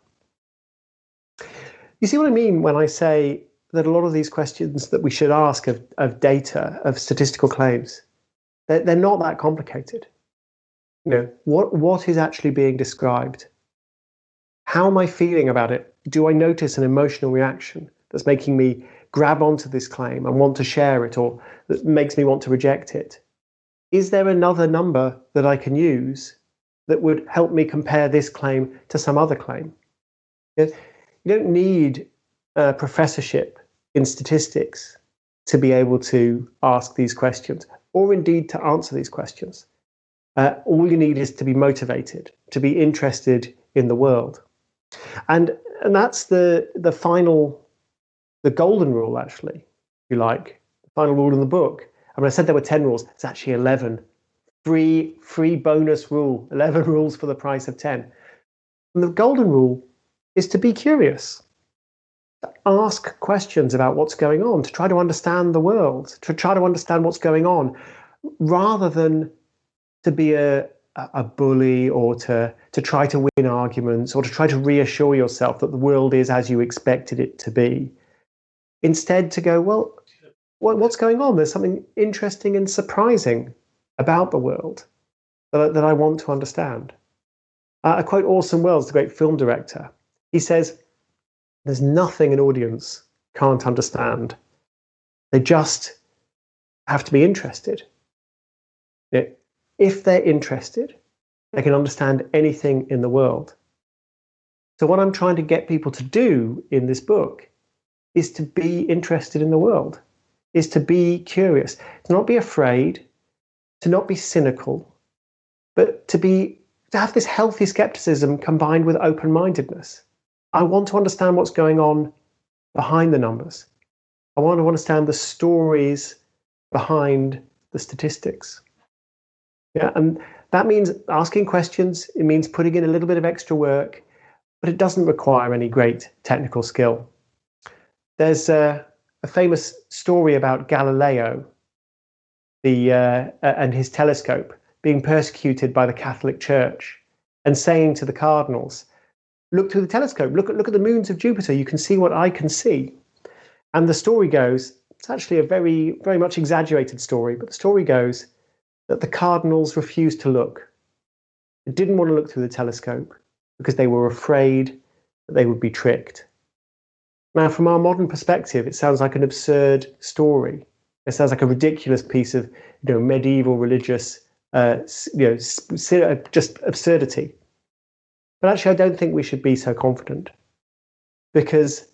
You see what I mean when I say that a lot of these questions that we should ask of data, of statistical claims, they're not that complicated. What is actually being described? How am I feeling about it? Do I notice an emotional reaction that's making me grab onto this claim and want to share it, or that makes me want to reject it? Is there another number that I can use that would help me compare this claim to some other claim? You don't need a professorship in statistics to be able to ask these questions, or indeed to answer these questions. All you need is to be motivated, to be interested in the world. And that's the golden rule, actually, if you like, the final rule in the book. I mean, I said there were 10 rules. It's actually 11. Free bonus rule, 11 rules for the price of 10. And the golden rule is to be curious, to ask questions about what's going on, to try to understand the world, to try to understand what's going on, rather than to be a bully, or to try to win arguments, or to try to reassure yourself that the world is as you expected it to be. Instead, to go, well, what's going on? There's something interesting and surprising about the world that I want to understand. I quote Orson Welles, the great film director. He says, there's nothing an audience can't understand. They just have to be interested. If they're interested, they can understand anything in the world. So what I'm trying to get people to do in this book is to be interested in the world, is to be curious, to not be afraid, to not be cynical, but to have this healthy skepticism combined with open-mindedness. I want to understand what's going on behind the numbers. I want to understand the stories behind the statistics. Yeah, and that means asking questions. It means putting in a little bit of extra work, but it doesn't require any great technical skill. There's a famous story about Galileo and his telescope being persecuted by the Catholic Church and saying to the cardinals, look through the telescope, look at the moons of Jupiter, you can see what I can see. And the story goes, it's actually a very, very much exaggerated story, but the story goes that the cardinals refused to look. They didn't want to look through the telescope because they were afraid that they would be tricked. Now, from our modern perspective, it sounds like an absurd story. It sounds like a ridiculous piece of, medieval religious, just absurdity. But actually, I don't think we should be so confident, because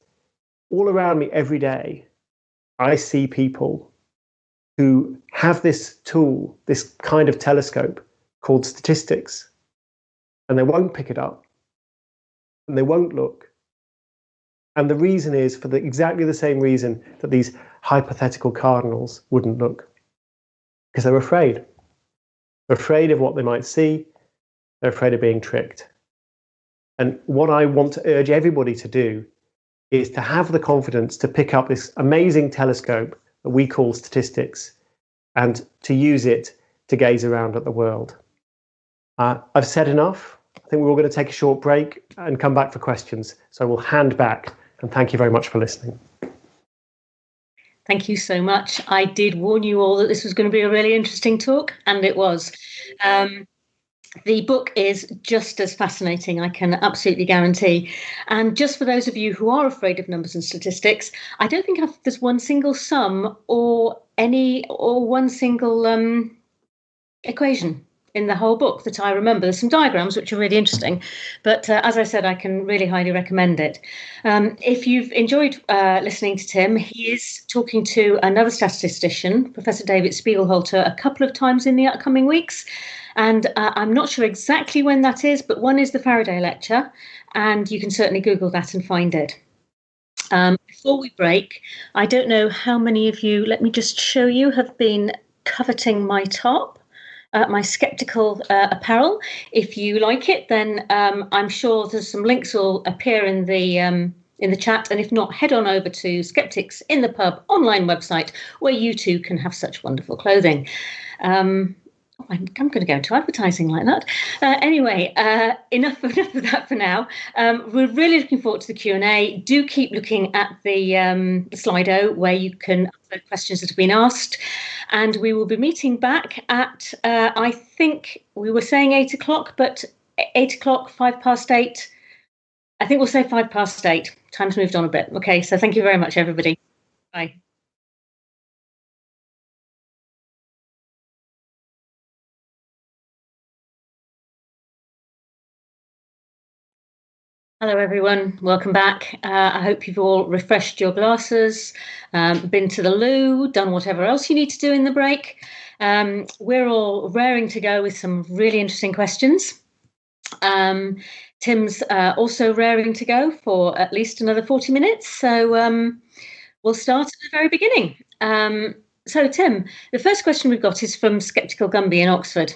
all around me every day, I see people who have this tool, this kind of telescope called statistics, and they won't pick it up, and they won't look. And the reason is for exactly the same reason that these hypothetical cardinals wouldn't look, because they're afraid. They're afraid of what they might see. They're afraid of being tricked. And what I want to urge everybody to do is to have the confidence to pick up this amazing telescope that we call statistics and to use it to gaze around at the world. I've said enough. I think we're all going to take a short break and come back for questions. So we'll hand back, and thank you very much for listening. Thank you so much. I did warn you all that this was going to be a really interesting talk, and it was. The book is just as fascinating, I can absolutely guarantee. And just for those of you who are afraid of numbers and statistics, I don't think there's one single sum or one single equation in the whole book that I remember. There's some diagrams which are really interesting, but as I said, I can really highly recommend it. If you've enjoyed listening to Tim, he is talking to another statistician, Professor David Spiegelhalter, a couple of times in the upcoming weeks. And I'm not sure exactly when that is, but one is the Faraday lecture, and you can certainly Google that and find it. Before we break, I don't know how many of you, let me just show you, have been coveting my top, my skeptical apparel. If you like it, then I'm sure there's some links will appear in the chat, and if not, head on over to Skeptics in the Pub online website, where you too can have such wonderful clothing. I'm going to go into advertising like that. Anyway, enough of that for now. We're really looking forward to the Q&A. Do keep looking at the Slido where you can upload questions that have been asked. And we will be meeting back at, I think we were saying 8 o'clock, but 8 o'clock, 8:05. I think we'll say 8:05. Time's moved on a bit. Okay, so thank you very much, everybody. Bye. Hello, everyone. Welcome back. I hope you've all refreshed your glasses, been to the loo, done whatever else you need to do in the break. We're all raring to go with some really interesting questions. Tim's also raring to go for at least another 40 minutes. So we'll start at the very beginning. So Tim, the first question we've got is from Skeptical Gumby in Oxford.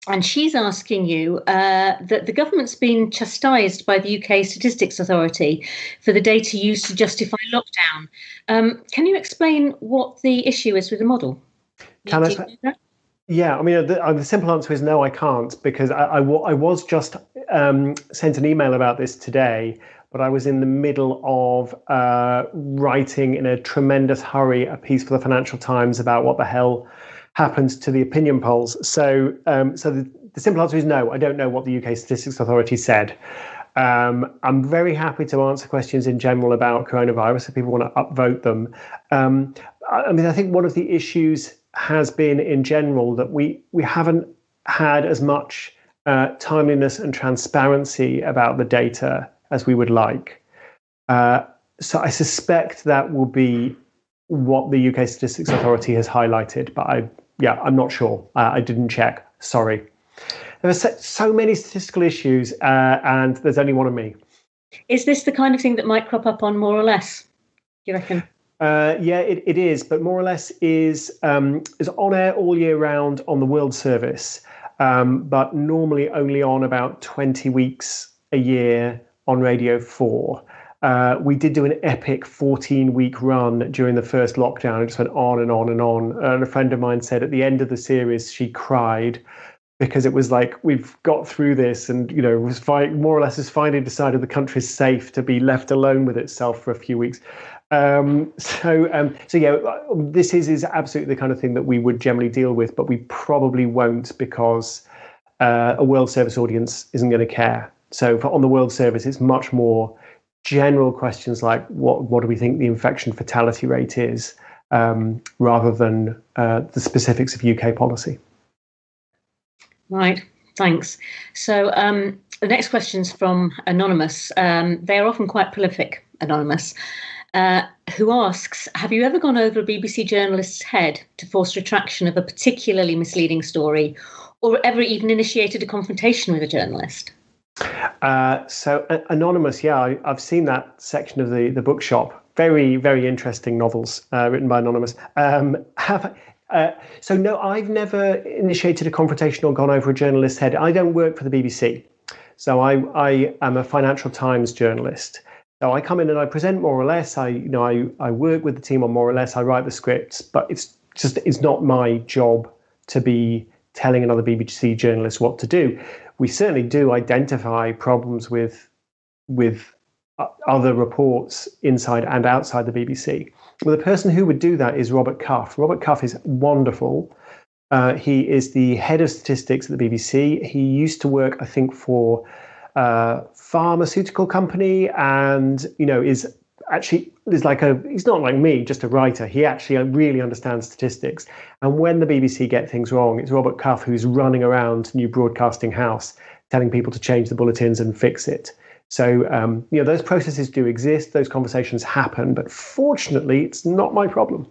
And she's asking you that the government's been chastised by the UK Statistics Authority for the data used to justify lockdown. Can you explain what the issue is with the model? Can I? Yeah, I mean, the simple answer is no, I can't, because I was just sent an email about this today, but I was in the middle of writing in a tremendous hurry a piece for the Financial Times about what the hell happens to the opinion polls. So the simple answer is no, I don't know what the UK Statistics Authority said. I'm very happy to answer questions in general about coronavirus if people want to upvote them. I think one of the issues has been in general that we haven't had as much timeliness and transparency about the data as we would like. So I suspect that will be what the UK Statistics Authority has highlighted, but I'm not sure. I didn't check. Sorry. There are so many statistical issues, and there's only one of me. Is this the kind of thing that might crop up on More or Less, do you reckon? Yeah, it is, but More or Less is on air all year round on the World Service, but normally only on about 20 weeks a year on Radio 4. We did do an epic 14-week run during the first lockdown. It just went on and on and on. And a friend of mine said at the end of the series, she cried because it was like, we've got through this, and was more or less has finally decided the country's safe to be left alone with itself for a few weeks. So yeah, this is absolutely the kind of thing that we would generally deal with, but we probably won't, because a World Service audience isn't going to care. So on the World Service, it's much more general questions like what do we think the infection fatality rate is, rather than the specifics of UK policy. Right, thanks. So the next question's from Anonymous. They are often quite prolific, Anonymous, who asks, have you ever gone over a BBC journalist's head to force retraction of a particularly misleading story, or ever even initiated a confrontation with a journalist? So Anonymous, yeah, I've seen that section of the bookshop. Very, very interesting novels written by Anonymous. So no, I've never initiated a confrontation or gone over a journalist's head. I don't work for the BBC. So I am a Financial Times journalist. So I come in and I present More or Less. I work with the team on More or Less. I write the scripts, but it's not my job to be telling another BBC journalist what to do. We certainly do identify problems with other reports inside and outside the BBC. Well, the person who would do that is Robert Cuff. Robert Cuff is wonderful. He is the head of statistics at the BBC. He used to work, I think, for a pharmaceutical company, and he's not like me, just a writer. He actually really understands statistics. And when the BBC get things wrong, it's Robert Cuff who's running around New Broadcasting House telling people to change the bulletins and fix it. So, those processes do exist, those conversations happen, but fortunately, it's not my problem.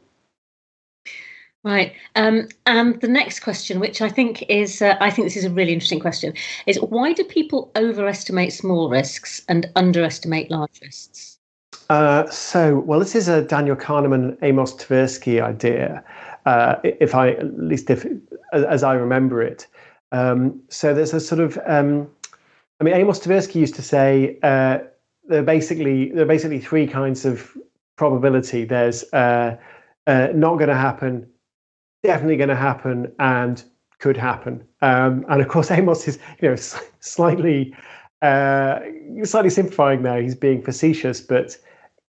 Right. And the next question, which I think is, I think this is a really interesting question, is why do people overestimate small risks and underestimate large risks? This is a Daniel Kahneman, Amos Tversky idea, as I remember it. So there's a sort of, Amos Tversky used to say there are basically three kinds of probability. There's not going to happen, definitely going to happen, and could happen. And of course, Amos is slightly simplifying there. He's being facetious, but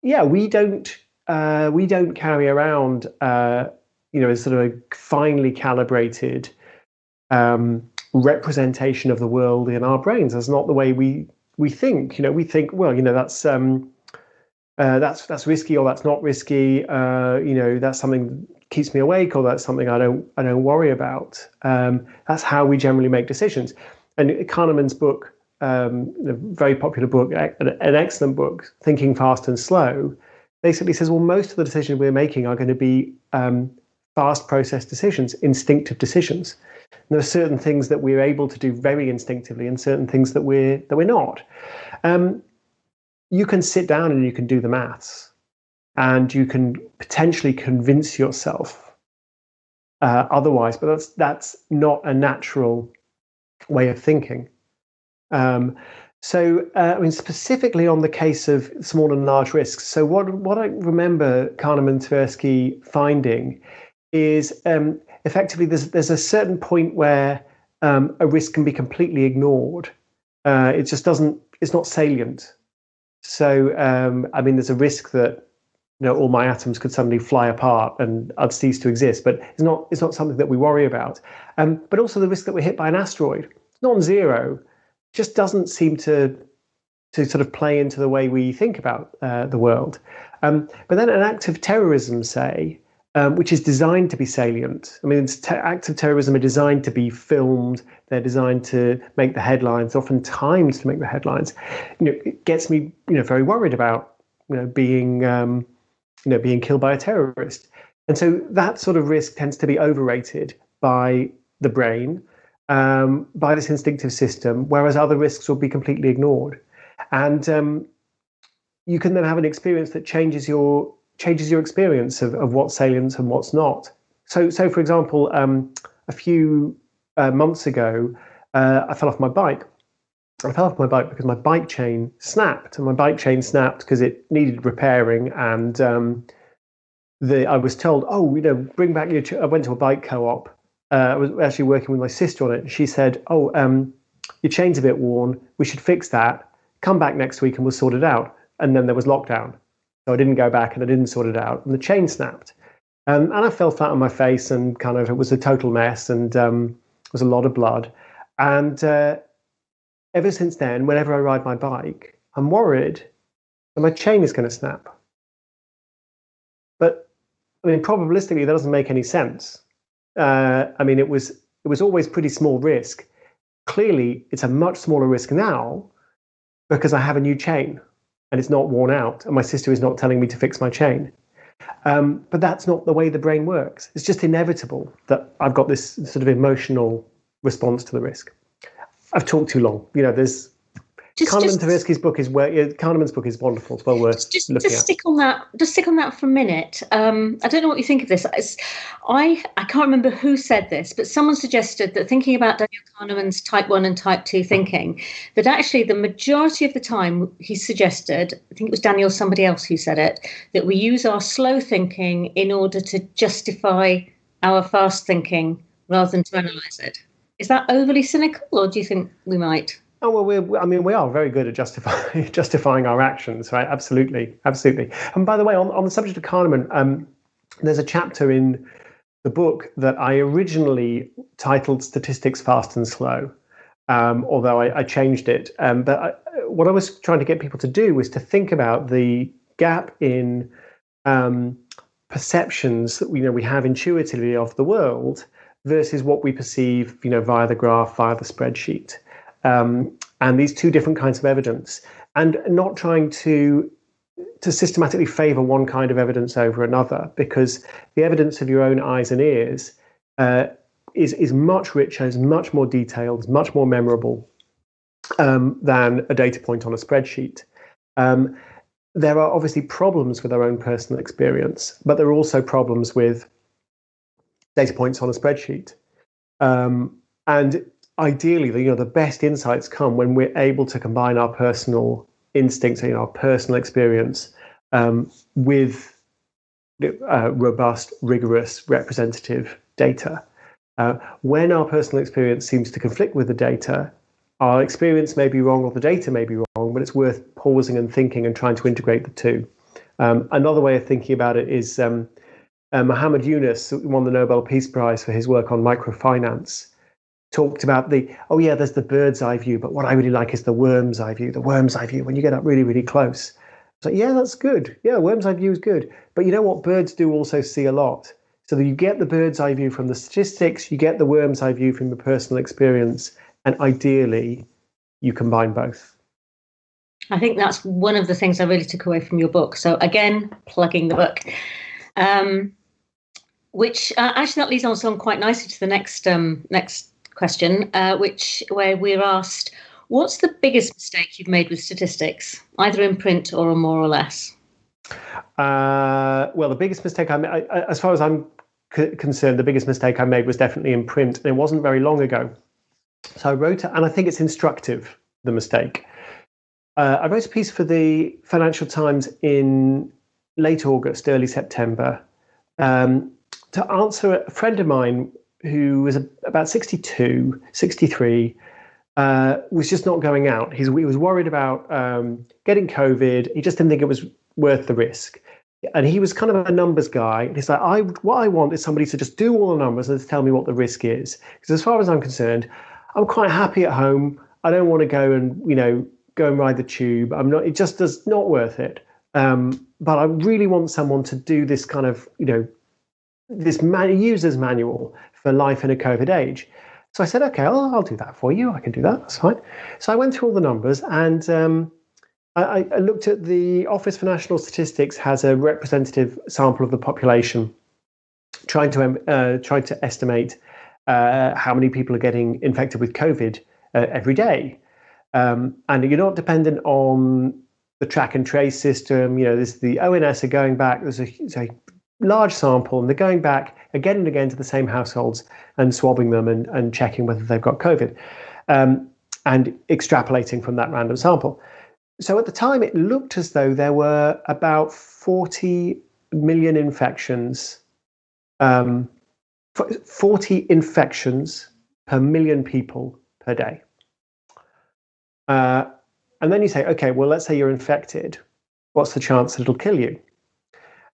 yeah, we don't carry around a sort of a finely calibrated representation of the world in our brains. That's not the way we think. We think, well, that's risky, or that's not risky. That's something that keeps me awake, or that's something I don't worry about. That's how we generally make decisions. And Kahneman's book, a very popular book, an excellent book, Thinking Fast and Slow, basically says, well, most of the decisions we're making are going to be fast process decisions, instinctive decisions. And there are certain things that we're able to do very instinctively, and certain things that we're not. You can sit down and you can do the maths, and you can potentially convince yourself otherwise, but that's not a natural way of thinking. Specifically on the case of small and large risks. So what I remember Kahneman and Tversky finding is effectively there's a certain point where a risk can be completely ignored. It's not salient. So there's a risk that all my atoms could suddenly fly apart and I'd cease to exist, but it's not something that we worry about. But also the risk that we're hit by an asteroid, non-zero, just doesn't seem to sort of play into the way we think about the world. But then an act of terrorism, say, which is designed to be salient. I mean, acts of terrorism are designed to be filmed. They're designed to make the headlines, often timed to make the headlines. It gets me, very worried about, being killed by a terrorist. And so that sort of risk tends to be overrated by the brain, by this instinctive system, whereas other risks will be completely ignored. And you can then have an experience that changes your experience of what's salient and what's not. So for example, a few months ago, I fell off my bike. I fell off my bike because my bike chain snapped, and my bike chain snapped because it needed repairing. And I was told, bring back your. I went to a bike co-op. I was actually working with my sister on it. And she said, your chain's a bit worn. We should fix that. Come back next week and we'll sort it out. And then there was lockdown. So I didn't go back and I didn't sort it out. And the chain snapped. And I fell flat on my face, and it was a total mess, and it was a lot of blood. And ever since then, whenever I ride my bike, I'm worried that my chain is going to snap. But probabilistically, that doesn't make any sense. It was always pretty small risk. Clearly, it's a much smaller risk now because I have a new chain and it's not worn out, and my sister is not telling me to fix my chain. But that's not the way the brain works. It's just inevitable that I've got this sort of emotional response to the risk. I've talked too long. There's Kahneman's book is wonderful. It's well worth looking at. Stick on that for a minute. I don't know what you think of this. I can't remember who said this, but someone suggested that thinking about Daniel Kahneman's type 1 and type 2 thinking, that actually the majority of the time he suggested, I think it was Daniel or somebody else who said it, that we use our slow thinking in order to justify our fast thinking rather than to analyse it. Is that overly cynical, or do you think we might? Oh, well, we are very good at justifying our actions, right? Absolutely. And by the way, on the subject of Kahneman, there's a chapter in the book that I originally titled Statistics Fast and Slow, although I changed it. But what I was trying to get people to do was to think about the gap in perceptions that we have intuitively of the world versus what we perceive, via the graph, via the spreadsheet. And these two different kinds of evidence, and not trying to systematically favor one kind of evidence over another, because the evidence of your own eyes and ears is much richer, is much more detailed, is much more memorable than a data point on a spreadsheet. There are obviously problems with our own personal experience, but there are also problems with data points on a spreadsheet. And ideally, the best insights come when we're able to combine our personal instincts, our personal experience, with robust, rigorous, representative data. When our personal experience seems to conflict with the data, our experience may be wrong or the data may be wrong, but it's worth pausing and thinking and trying to integrate the two. Another way of thinking about it is Muhammad Yunus, who won the Nobel Peace Prize for his work on microfinance, talked about there's the bird's eye view, but what I really like is the worm's eye view. The worm's eye view, when you get up really, really close. It's like, yeah, that's good. Yeah, worm's eye view is good. But you know what? Birds do also see a lot. So that you get the bird's eye view from the statistics, you get the worm's eye view from your personal experience, and ideally, you combine both. I think that's one of the things I really took away from your book. So again, plugging the book. Which actually that leads on quite nicely to the next question, where we're asked, what's the biggest mistake you've made with statistics, either in print or on More or Less? Well, the biggest mistake I made, as far as I'm concerned, the biggest mistake I made was definitely in print, and it wasn't very long ago. So I wrote, and I think it's instructive, the mistake. I wrote a piece for the Financial Times in late August, early September, to answer a friend of mine who was about 62, 63, was just not going out. He was worried about getting COVID. He just didn't think it was worth the risk. And he was kind of a numbers guy. And he's like, what I want is somebody to just do all the numbers and tell me what the risk is. Because as far as I'm concerned, I'm quite happy at home. I don't want to go and ride the tube. It just does not worth it. But I really want someone to do this kind of, this user's manual for life in a COVID age. So I said, okay, I'll do that for you. I can do that. That's fine. So I went through all the numbers, and I looked at the Office for National Statistics has a representative sample of the population, trying to estimate how many people are getting infected with COVID every day. And you're not dependent on the track and trace system. The ONS are going back. There's a large sample, and they're going back again and again to the same households and swabbing them and checking whether they've got COVID, and extrapolating from that random sample. So at the time, it looked as though there were about 40 million infections, 40 infections per million people per day. And then you say, okay, well, let's say you're infected. What's the chance that it'll kill you?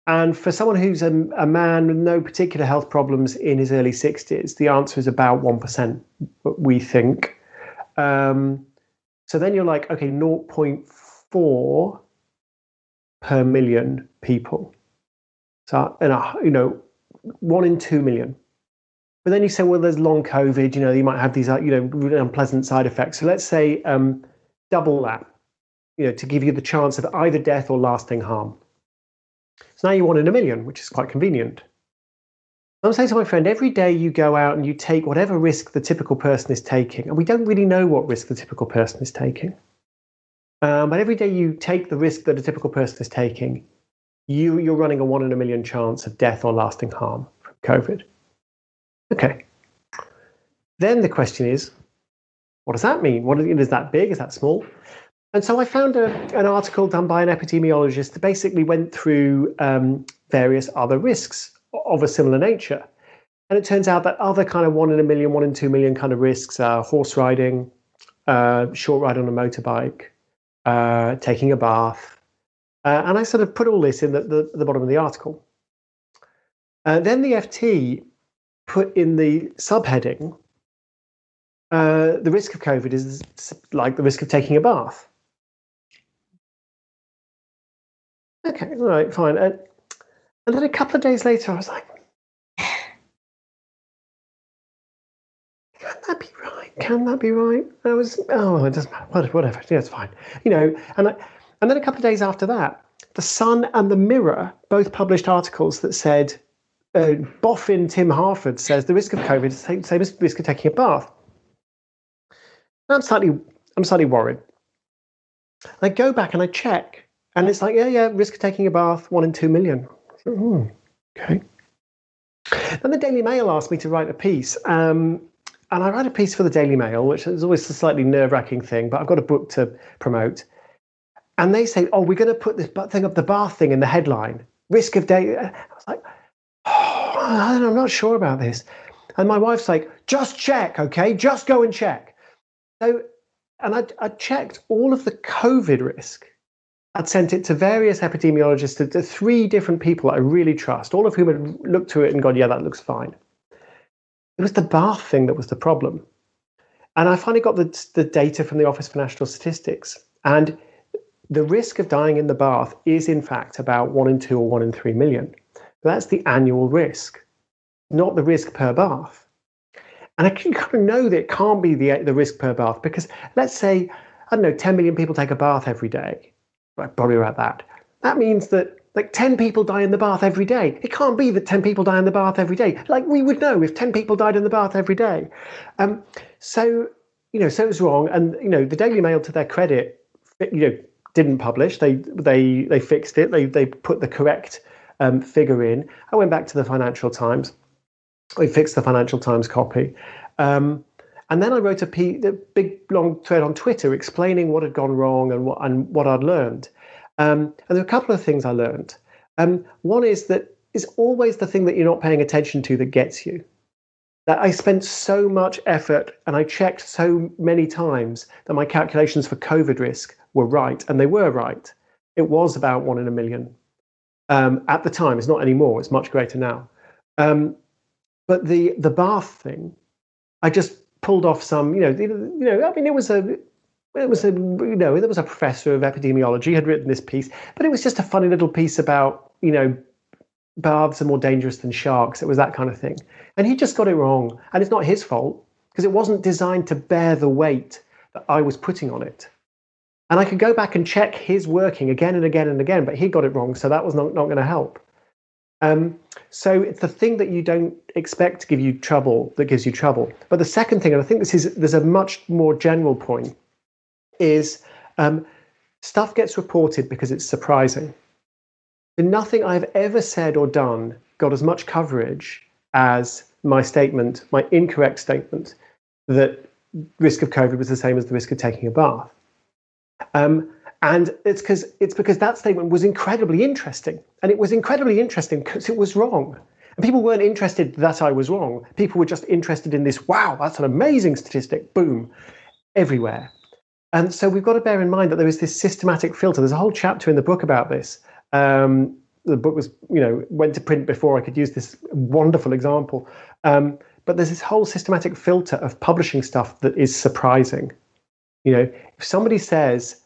And for someone who's a man with no particular health problems in his early 60s, the answer is about 1%, we think. So then you're like, okay, 0.4 per million people. So, 1 in 2 million. But then you say, well, there's long COVID, you might have these, really unpleasant side effects. So let's say double that, to give you the chance of either death or lasting harm. So now you're 1 in a million, which is quite convenient. I'm saying to my friend, every day you go out and you take whatever risk the typical person is taking, and we don't really know what risk the typical person is taking. But every day you take the risk that a typical person is taking, you're running a 1 in a million chance of death or lasting harm from COVID. Okay. Then the question is, what does that mean? Is that big? Is that small? And so I found an article done by an epidemiologist that basically went through various other risks of a similar nature. And it turns out that other kind of 1 in a million, 1 in 2 million kind of risks are horse riding, short ride on a motorbike, taking a bath. And I sort of put all this in the bottom of the article. Then the FT put in the subheading, the risk of COVID is like the risk of taking a bath. Okay, all right, fine. And then a couple of days later, I was like, can that be right? Can that be right? It doesn't matter. Whatever. Yeah, it's fine. And then a couple of days after that, The Sun and The Mirror both published articles that said, boffin Tim Harford says the risk of COVID is the same as the risk of taking a bath. I'm slightly worried. I go back and I check. And it's like, yeah, risk of taking a bath, 1 in 2 million. Okay. Then the Daily Mail asked me to write a piece. And I write a piece for the Daily Mail, which is always a slightly nerve-wracking thing, but I've got a book to promote. And they say, we're going to put this the bath thing in the headline. Risk of day. I was like, I'm not sure about this. And my wife's like, just check, okay? Just go and check. So, and I checked all of the COVID risk. I'd sent it to various epidemiologists, to 3 different people I really trust, all of whom had looked through it and gone, yeah, that looks fine. It was the bath thing that was the problem. And I finally got the data from the Office for National Statistics. And the risk of dying in the bath is, in fact, about 1 in 2 or 1 in 3 million. That's the annual risk, not the risk per bath. And I kind of know that it can't be the risk per bath, because let's say, 10 million people take a bath every day. Probably about that. That means that 10 people die in the bath every day. It can't be that 10 people die in the bath every day. We would know if 10 people died in the bath every day. So it was wrong. And, the Daily Mail, to their credit, didn't publish. They fixed it. They put the correct figure in. I went back to the Financial Times. We fixed the Financial Times copy. And then I wrote a big, long thread on Twitter explaining what had gone wrong and what I'd learned. And there were a couple of things I learned. One is that it's always the thing that you're not paying attention to that gets you. That I spent so much effort and I checked so many times that my calculations for COVID risk were right, and they were right. It was about 1 in a million at the time. It's not anymore. It's much greater now. But the bath thing, I just pulled off some, there was a professor of epidemiology had written this piece, but it was just a funny little piece about, baths are more dangerous than sharks. It was that kind of thing. And he just got it wrong. And it's not his fault, because it wasn't designed to bear the weight that I was putting on it. And I could go back and check his working again and again and again, but he got it wrong, so that was not going to help. So it's the thing that you don't expect to give you trouble that gives you trouble. But the second thing, and I think there's a much more general point, is stuff gets reported because it's surprising. And nothing I've ever said or done got as much coverage as my incorrect statement, that risk of COVID was the same as the risk of taking a bath. And it's because that statement was incredibly interesting. And it was incredibly interesting because it was wrong. And people weren't interested that I was wrong. People were just interested in this, wow, that's an amazing statistic, boom, everywhere. And so we've got to bear in mind that there is this systematic filter. There's a whole chapter in the book about this. The book was, went to print before I could use this wonderful example. But there's this whole systematic filter of publishing stuff that is surprising. If somebody says,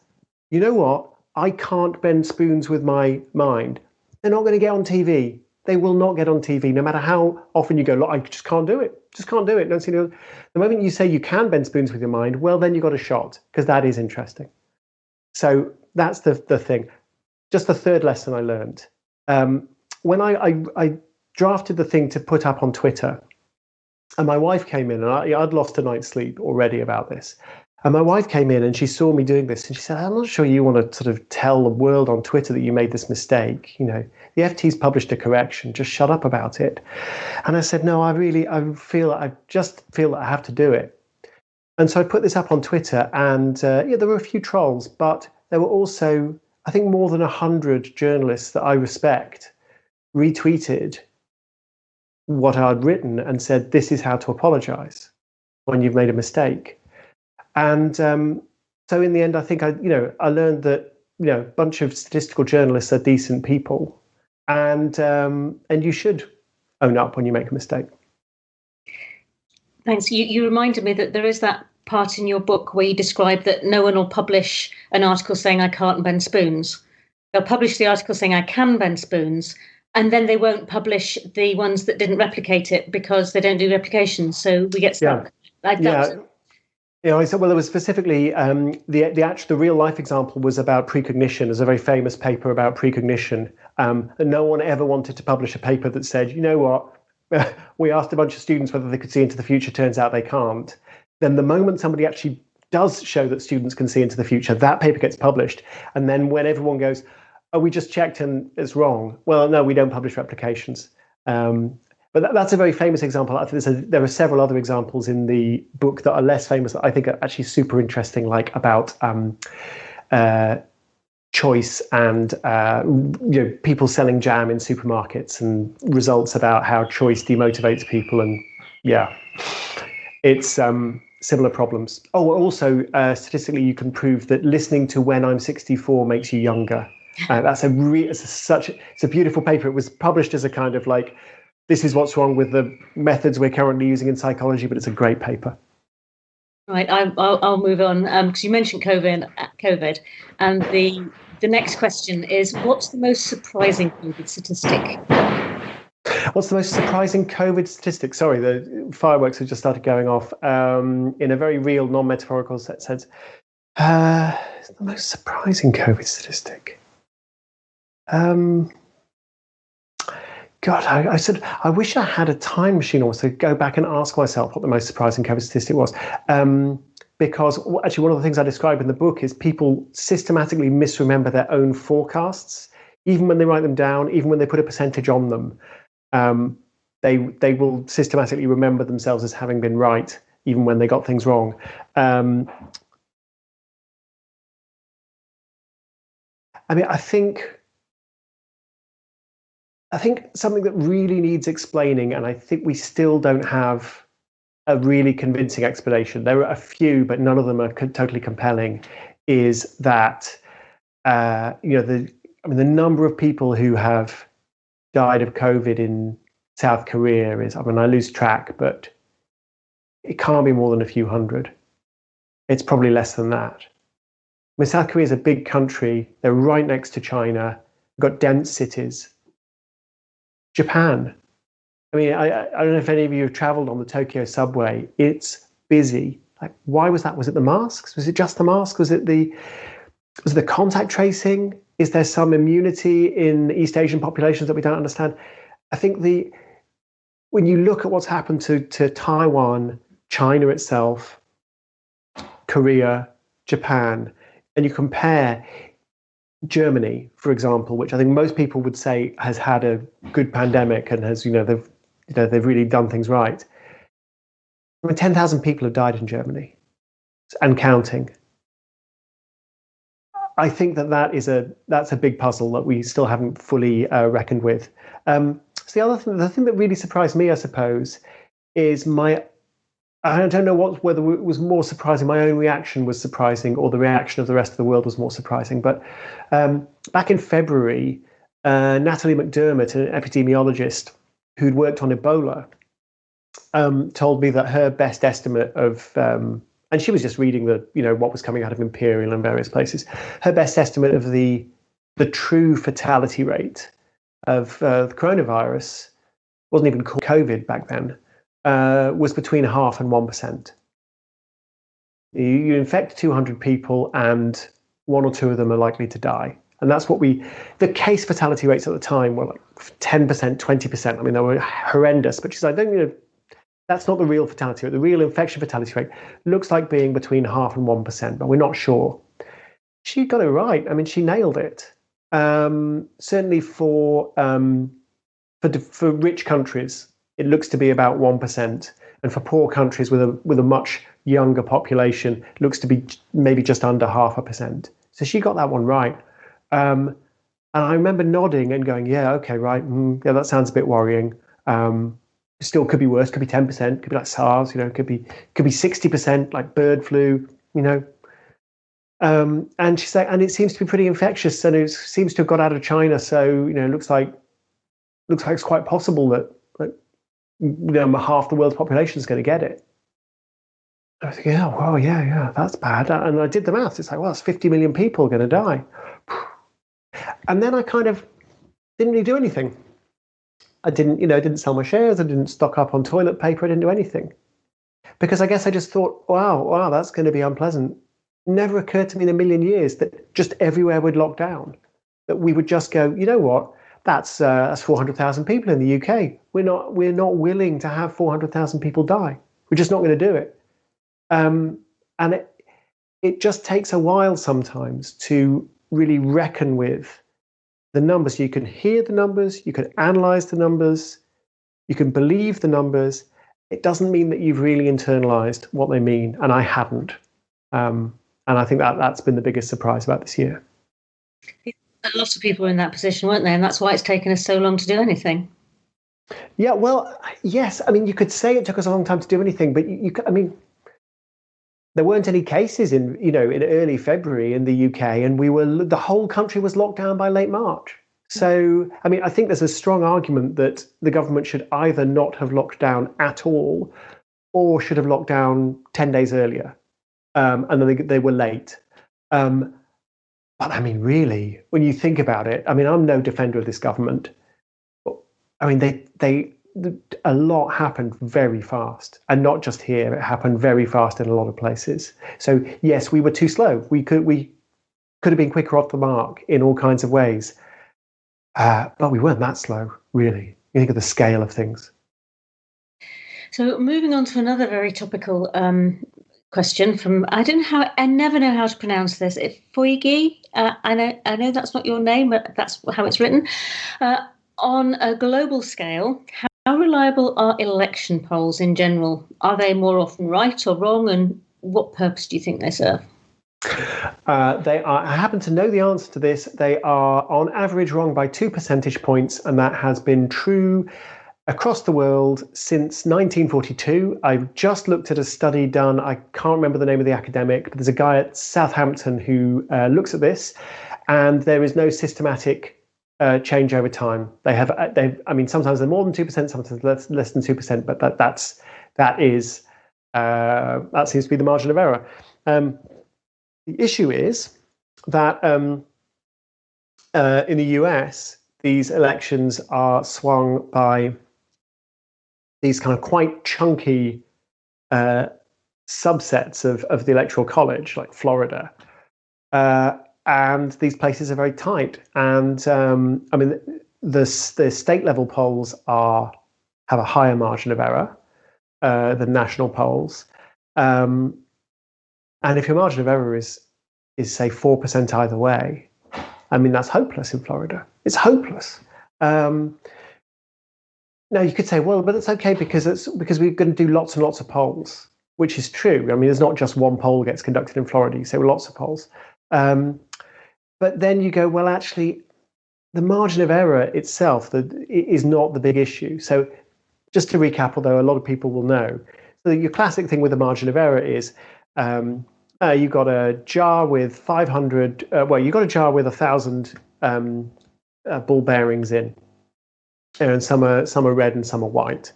you know what, I can't bend spoons with my mind, they're not going to get on TV. They will not get on TV, no matter how often you go, look, I just can't do it. Just can't do it. Don't see the moment you say you can bend spoons with your mind, well, then you got a shot, because that is interesting. So that's the thing. Just the third lesson I learned. When I drafted the thing to put up on Twitter, and my wife came in, and I'd lost a night's sleep already about this. And my wife came in and she saw me doing this, and she said, I'm not sure you want to sort of tell the world on Twitter that you made this mistake. The FT's published a correction, just shut up about it. And I said, no, I just feel that I have to do it. And so I put this up on Twitter, and there were a few trolls, but there were also, I think, more than 100 journalists that I respect retweeted what I'd written and said, this is how to apologize when you've made a mistake. And so in the end, I think I learned that a bunch of statistical journalists are decent people, and you should own up when you make a mistake. Thanks. You reminded me that there is that part in your book where you describe that no one will publish an article saying I can't bend spoons. They'll publish the article saying I can bend spoons, and then they won't publish the ones that didn't replicate it because they don't do replications. So we get stuck. I said, well, it was specifically the real life example was about precognition. There's a very famous paper about precognition. And no one ever wanted to publish a paper that said, you know what, we asked a bunch of students whether they could see into the future. Turns out they can't. Then the moment somebody actually does show that students can see into the future, that paper gets published. And then when everyone goes, oh, we just checked and it's wrong. Well, no, we don't publish replications. But that's a very famous example. I think there are several other examples in the book that are less famous that I think are actually super interesting, like about choice and people selling jam in supermarkets and results about how choice demotivates people. And it's similar problems. Oh, also statistically, you can prove that listening to When I'm 64 makes you younger. It's a beautiful paper. It was published as a kind of like, this is what's wrong with the methods we're currently using in psychology, but it's a great paper. Right, I'll move on because you mentioned COVID, and the next question is, what's the most surprising COVID statistic? What's the most surprising COVID statistic? Sorry, the fireworks have just started going off. In a very real, non-metaphorical sense, the most surprising COVID statistic. God, I wish I had a time machine almost to go back and ask myself what the most surprising COVID statistic was. Because actually one of the things I describe in the book is people systematically misremember their own forecasts, even when they write them down, even when they put a percentage on them. They will systematically remember themselves as having been right, even when they got things wrong. I think something that really needs explaining, and I think we still don't have a really convincing explanation. There are a few, but none of them are totally compelling. Is that the number of people who have died of COVID in South Korea is, I lose track, but it can't be more than a few hundred. It's probably less than that. South Korea is a big country. They're right next to China. They've got dense cities. Japan. I mean, I don't know if any of you have traveled on the Tokyo subway. It's busy. Like, why was that? Was it the masks? Was it just the masks? Was it the contact tracing? Is there some immunity in East Asian populations that we don't understand? I think when you look at what's happened to Taiwan, China itself, Korea, Japan, and you compare Germany, for example, which I think most people would say has had a good pandemic and has, they've really done things right. I mean, 10,000 people have died in Germany and counting. I think that's a big puzzle that we still haven't fully reckoned with. So the thing that really surprised me, I suppose, is I don't know whether it was more surprising. My own reaction was surprising, or the reaction of the rest of the world was more surprising. But back in February, Natalie McDermott, an epidemiologist who'd worked on Ebola, told me that her best estimate of, and she was just reading what was coming out of Imperial and various places. Her best estimate of the true fatality rate of the coronavirus, wasn't even called COVID back then, was between 0.5% and 1%. You infect 200 people and one or two of them are likely to die. And that's the case fatality rates at the time were like 10%, 20%. I mean, they were horrendous, but she's like, that's not the real fatality rate. The real infection fatality rate looks like being between 0.5% and 1%, but we're not sure. She got it right. I mean, she nailed it. Certainly for rich countries, it looks to be about 1%, and for poor countries with a much younger population, it looks to be maybe just under 0.5%. So she got that one right. And I remember nodding and going, "Yeah, okay, right, yeah, that sounds a bit worrying. Still could be worse. Could be 10%. Could be like SARS. Could be 60% like bird flu. And she's like, and it seems to be pretty infectious, and it seems to have got out of China. So it looks like it's quite possible that half the world's population is going to get it." I was thinking, "Oh, well, yeah, that's bad." And I did the maths. It's like, well, it's 50 million people going to die. And then I kind of didn't really do anything. I didn't sell my shares. I didn't stock up on toilet paper. I didn't do anything, because I guess I just thought, wow, that's going to be unpleasant. Never occurred to me in a million years that just everywhere would lock down, that we would just go, you know what, that's 400,000 people in the UK. We're not willing to have 400,000 people die. We're just not going to do it. And it just takes a while sometimes to really reckon with the numbers. You can hear the numbers, you can analyze the numbers, you can believe the numbers. It doesn't mean that you've really internalized what they mean, and I hadn't. And I think that's been the biggest surprise about this year. A lot of people were in that position, weren't they? And that's why it's taken us so long to do anything. Yeah, well, yes. I mean, you could say it took us a long time to do anything, but I mean, there weren't any cases in early February in the UK, and the whole country was locked down by late March. So, I mean, I think there's a strong argument that the government should either not have locked down at all, or should have locked down 10 days earlier. And then they were late. But I mean, really, when you think about it, I mean, I'm no defender of this government. I mean, a lot happened very fast, and not just here. It happened very fast in a lot of places. So yes, we were too slow. We could have been quicker off the mark in all kinds of ways, but we weren't that slow, really. You think of the scale of things. So moving on to another very topical question from I never know how to pronounce this. Foigi. I know that's not your name, but that's how it's written. On a global scale, how reliable are election polls in general? Are they more often right or wrong, and what purpose do you think they serve? They are. I happen to know the answer to this. They are on average wrong by 2 percentage points, and that has been true across the world since 1942. I've just looked at a study done. I can't remember the name of the academic, but there's a guy at Southampton who looks at this, and there is no systematic change over time. I mean, sometimes they're more than 2%, sometimes less than 2%, but that seems to be the margin of error. The issue is that in the US, these elections are swung by these kind of quite chunky subsets of the Electoral College, like Florida. And these places are very tight. And I mean, the state level polls have a higher margin of error than national polls. And if your margin of error is say 4% either way, I mean, that's hopeless in Florida. It's hopeless. Now you could say, well, but it's okay because we're going to do lots and lots of polls, which is true. I mean, there's not just one poll gets conducted in Florida. You say, well, lots of polls. But then you go, well, actually, the margin of error itself is not the big issue. So just to recap, although a lot of people will know, so your classic thing with the margin of error is you've got a jar with 500, you've got a jar with 1,000 ball bearings in, and some are red and some are white.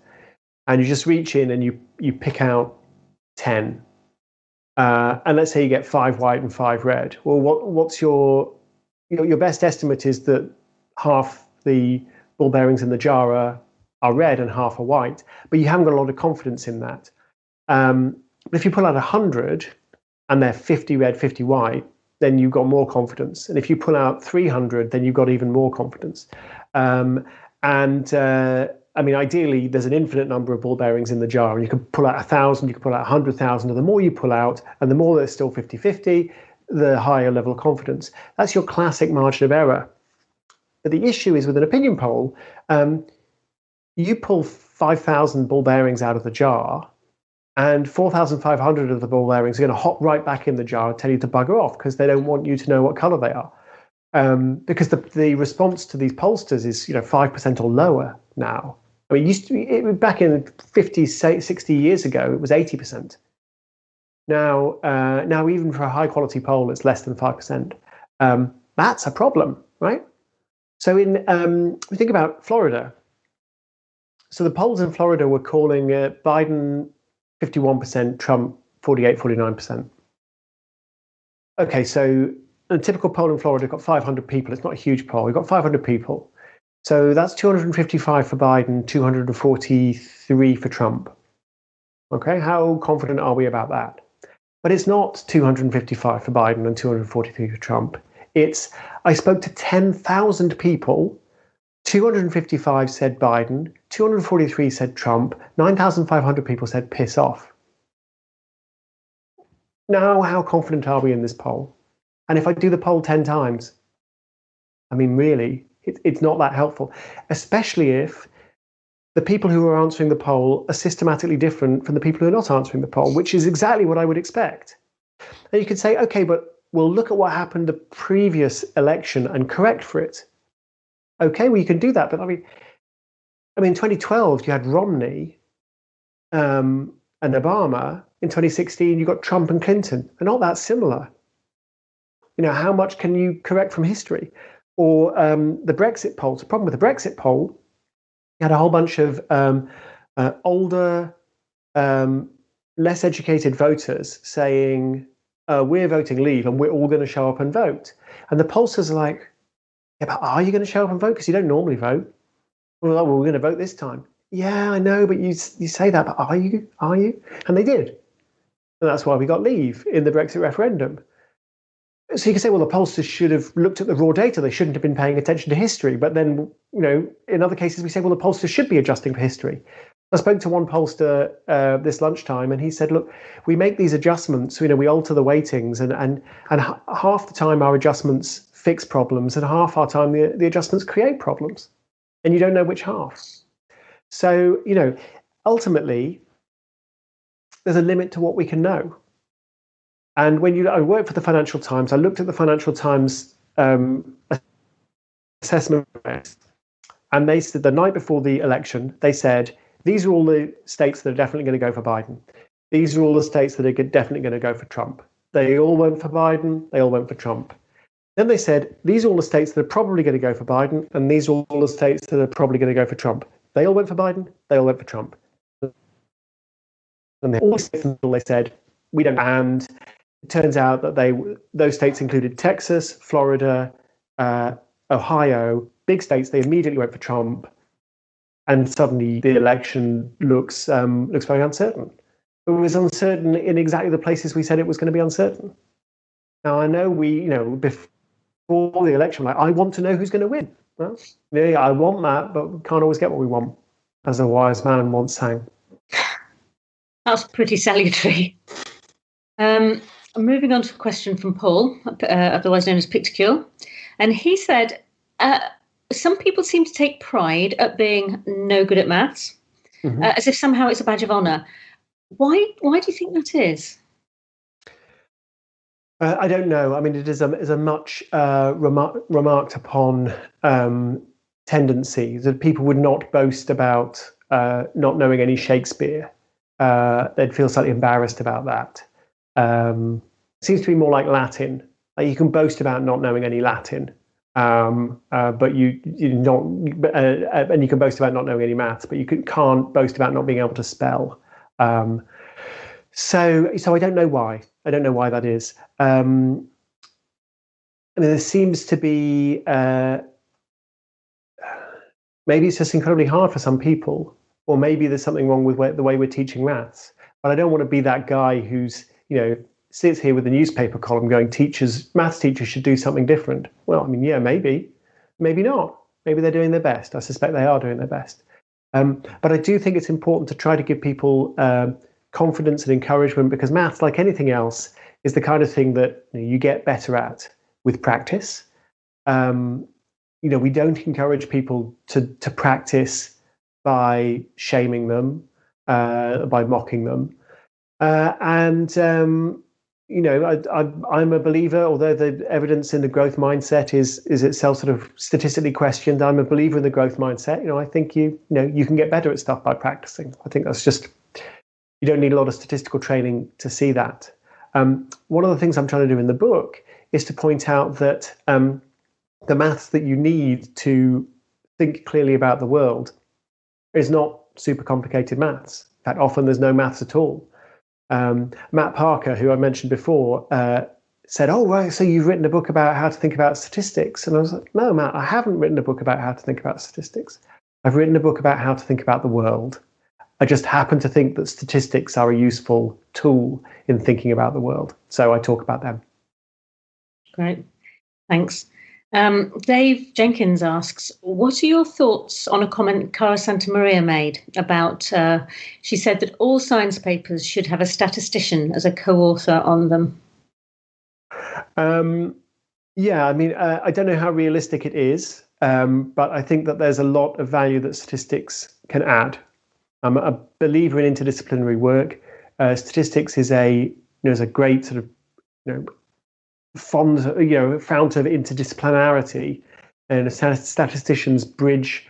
And you just reach in and you pick out 10. And let's say you get 5 white and 5 red. Well, what's your best estimate is that half the ball bearings in the jar are red and half are white, but you haven't got a lot of confidence in that. But if you pull out 100 and they're 50 red, 50 white, then you've got more confidence. And if you pull out 300, then you've got even more confidence. I mean, ideally, there's an infinite number of ball bearings in the jar, and you can pull out 1,000, you can pull out 100,000, and the more you pull out, and the more there's still 50-50, the higher level of confidence. That's your classic margin of error. But the issue is with an opinion poll, you pull 5,000 ball bearings out of the jar, and 4,500 of the ball bearings are going to hop right back in the jar and tell you to bugger off because they don't want you to know what color they are. Because the response to these pollsters is 5% or lower now. I mean, it used to be, back in 50, 60 years ago, it was 80%. Now even for a high quality poll, it's less than 5%. That's a problem, right? So we think about Florida. So the polls in Florida were calling Biden 51%, Trump 48, 49%. Okay, so a typical poll in Florida got 500 people. It's not a huge poll. We've got 500 people. So that's 255 for Biden, 243 for Trump. Okay, how confident are we about that? But it's not 255 for Biden and 243 for Trump. I spoke to 10,000 people. 255 said Biden, 243 said Trump, 9,500 people said piss off. Now, how confident are we in this poll? And if I do the poll 10 times, I mean, really, it's not that helpful, especially if the people who are answering the poll are systematically different from the people who are not answering the poll, which is exactly what I would expect. And you could say, okay, but we'll look at what happened the previous election and correct for it. Okay, well, you can do that. But I mean, in 2012, you had Romney and Obama. In 2016, you got Trump and Clinton. They're not that similar. How much can you correct from history? Or the Brexit poll. The problem with the Brexit poll, you had a whole bunch of older, less educated voters saying, we're voting Leave and we're all going to show up and vote. And the pollsters are like, yeah, but are you going to show up and vote? Because you don't normally vote. Well, we're going to vote this time. Yeah, I know, but you say that, but are you? Are you? And they did. And that's why we got Leave in the Brexit referendum. So you can say, well, the pollsters should have looked at the raw data. They shouldn't have been paying attention to history. But then, in other cases, we say, well, the pollsters should be adjusting for history. I spoke to one pollster this lunchtime, and he said, look, we make these adjustments. We alter the weightings, and half the time our adjustments fix problems, and half our time the adjustments create problems, and you don't know which half. So, ultimately, there's a limit to what we can know. And when I worked for the Financial Times, I looked at the Financial Times assessment, and they said the night before the election, they said, these are all the states that are definitely going to go for Biden. These are all the states that are definitely going to go for Trump. They all went for Biden. They all went for Trump. Then they said, these are all the states that are probably going to go for Biden, and these are all the states that are probably going to go for Trump. They all went for Biden. They all went for Trump. And they said, we don't. And it turns out that those states included Texas, Florida, Ohio, big states, they immediately went for Trump, and suddenly the election looks very uncertain. It was uncertain in exactly the places we said it was going to be uncertain. Now, I know before the election, I want to know who's going to win. Well, yeah, I want that, but we can't always get what we want, as a wise man once sang. That's pretty salutary. Moving on to a question from Paul, otherwise known as Picticule. And he said, some people seem to take pride at being no good at maths, as if somehow it's a badge of honour. Why do you think that is? I don't know. I mean, it is a much remarked upon tendency that people would not boast about not knowing any Shakespeare. They'd feel slightly embarrassed about that. Seems to be more like Latin. Like, you can boast about not knowing any Latin, but you not, and you can boast about not knowing any maths, but you can't boast about not being able to spell. So I don't know why. I don't know why that is. I mean, there seems to be maybe it's just incredibly hard for some people, or maybe there's something wrong with the way we're teaching maths. But I don't want to be that guy who's sits here with a newspaper column going, maths teachers should do something different. Well, I mean, yeah, maybe not. Maybe they're doing their best. I suspect they are doing their best. But I do think it's important to try to give people confidence and encouragement, because maths, like anything else, is the kind of thing that you get better at with practice. We don't encourage people to practice by shaming them, by mocking them, I'm a believer, although the evidence in the growth mindset is itself sort of statistically questioned. I'm a believer in the growth mindset. I think you can get better at stuff by practicing. I think that's just, you don't need a lot of statistical training to see that. One of the things I'm trying to do in the book is to point out that the maths that you need to think clearly about the world is not super complicated maths. In fact, often there's no maths at all. Matt Parker, who I mentioned before, said, "Oh, right, so you've written a book about how to think about statistics." And I was like, "No, Matt, I haven't written a book about how to think about statistics. I've written a book about how to think about the world. I just happen to think that statistics are a useful tool in thinking about the world. So I talk about them." Great. Thanks. Dave Jenkins asks, what are your thoughts on a comment Cara Santamaria made about, she said that all science papers should have a statistician as a co-author on them? Yeah, I mean, I don't know how realistic it is, but I think that there's a lot of value that statistics can add. I'm a believer in interdisciplinary work. Statistics is a great sort of, fount of interdisciplinarity, and statisticians bridge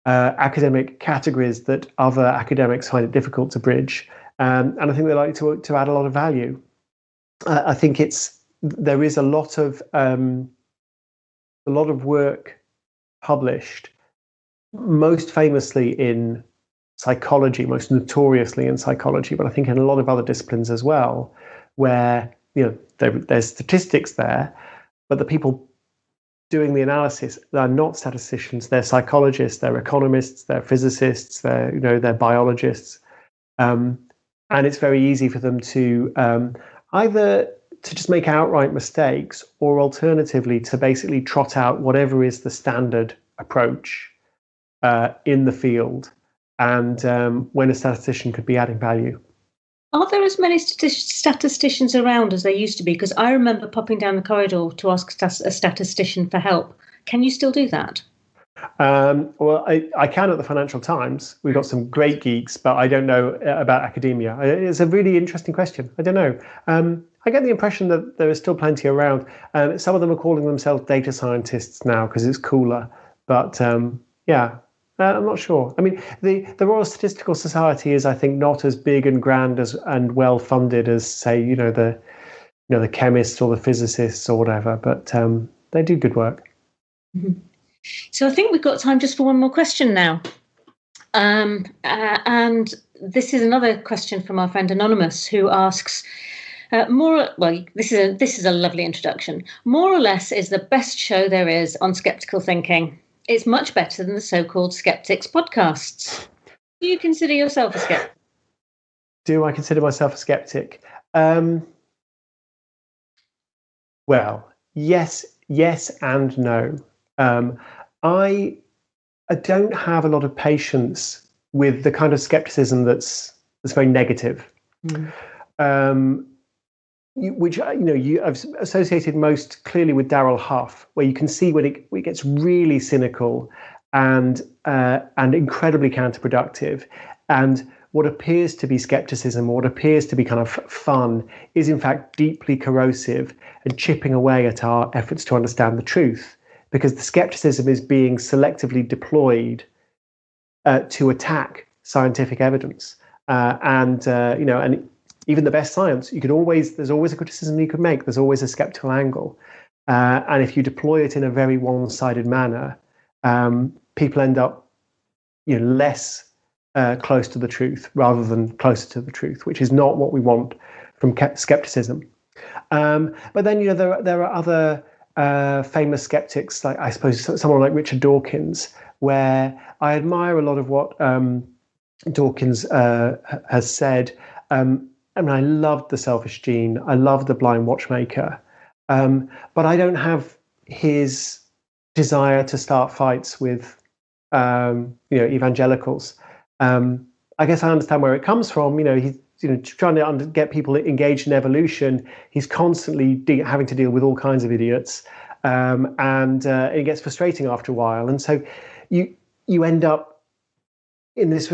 academic categories that other academics find it difficult to bridge, and I think they like to add a lot of value. I think there is a lot of work published, most famously in psychology, most notoriously in psychology, but I think in a lot of other disciplines as well, where there's statistics there, but the people doing the analysis are not statisticians. They're psychologists, they're economists, they're physicists, they're biologists, and it's very easy for them to either to just make outright mistakes, or alternatively to basically trot out whatever is the standard approach in the field, and when a statistician could be adding value. Are there as many statisticians around as there used to be? Because I remember popping down the corridor to ask a statistician for help. Can you still do that? Well, I can at the Financial Times. We've got some great geeks, but I don't know about academia. It's a really interesting question. I don't know. I get the impression that there is still plenty around. Some of them are calling themselves data scientists now because it's cooler. But yeah. I'm not sure. I mean, the Royal Statistical Society is, I think, not as big and grand and well funded as, say, the chemists or the physicists or whatever. But they do good work. Mm-hmm. So I think we've got time just for one more question now, and this is another question from our friend Anonymous, who asks, this is a lovely introduction. More or less is the best show there is on skeptical thinking. It's much better than the so-called Skeptics podcasts. Do you consider yourself a skeptic? Do I consider myself a skeptic? Well, yes and no. I don't have a lot of patience with the kind of skepticism that's very negative. Which I've associated most clearly with Darrell Huff, where you can see when it gets really cynical and incredibly counterproductive, and what appears to be skepticism, or what appears to be kind of fun, is in fact deeply corrosive and chipping away at our efforts to understand the truth, because the skepticism is being selectively deployed to attack scientific evidence, and even the best science, there's always a criticism you could make. There's always a skeptical angle. And if you deploy it in a very one-sided manner, people end up less close to the truth rather than closer to the truth, which is not what we want from skepticism. But then, there are other famous skeptics, like I suppose someone like Richard Dawkins, where I admire a lot of what Dawkins has said. I loved The Selfish Gene. I loved The Blind Watchmaker. But I don't have his desire to start fights with, evangelicals. I guess I understand where it comes from. He's trying to get people engaged in evolution. He's constantly having to deal with all kinds of idiots, and it gets frustrating after a while. And so you end up in this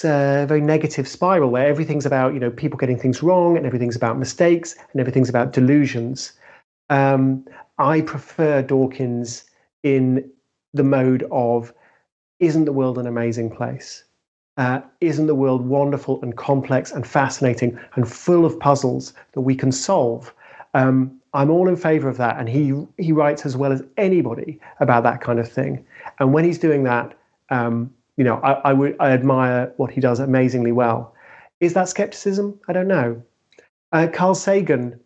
very negative spiral where everything's about people getting things wrong, and everything's about mistakes, and everything's about delusions. I prefer Dawkins in the mode of, isn't the world an amazing place? Isn't the world wonderful and complex and fascinating and full of puzzles that we can solve? I'm all in favor of that, and he writes as well as anybody about that kind of thing. And when he's doing that, I admire what he does amazingly well. Is that skepticism? I don't know. Carl Sagan,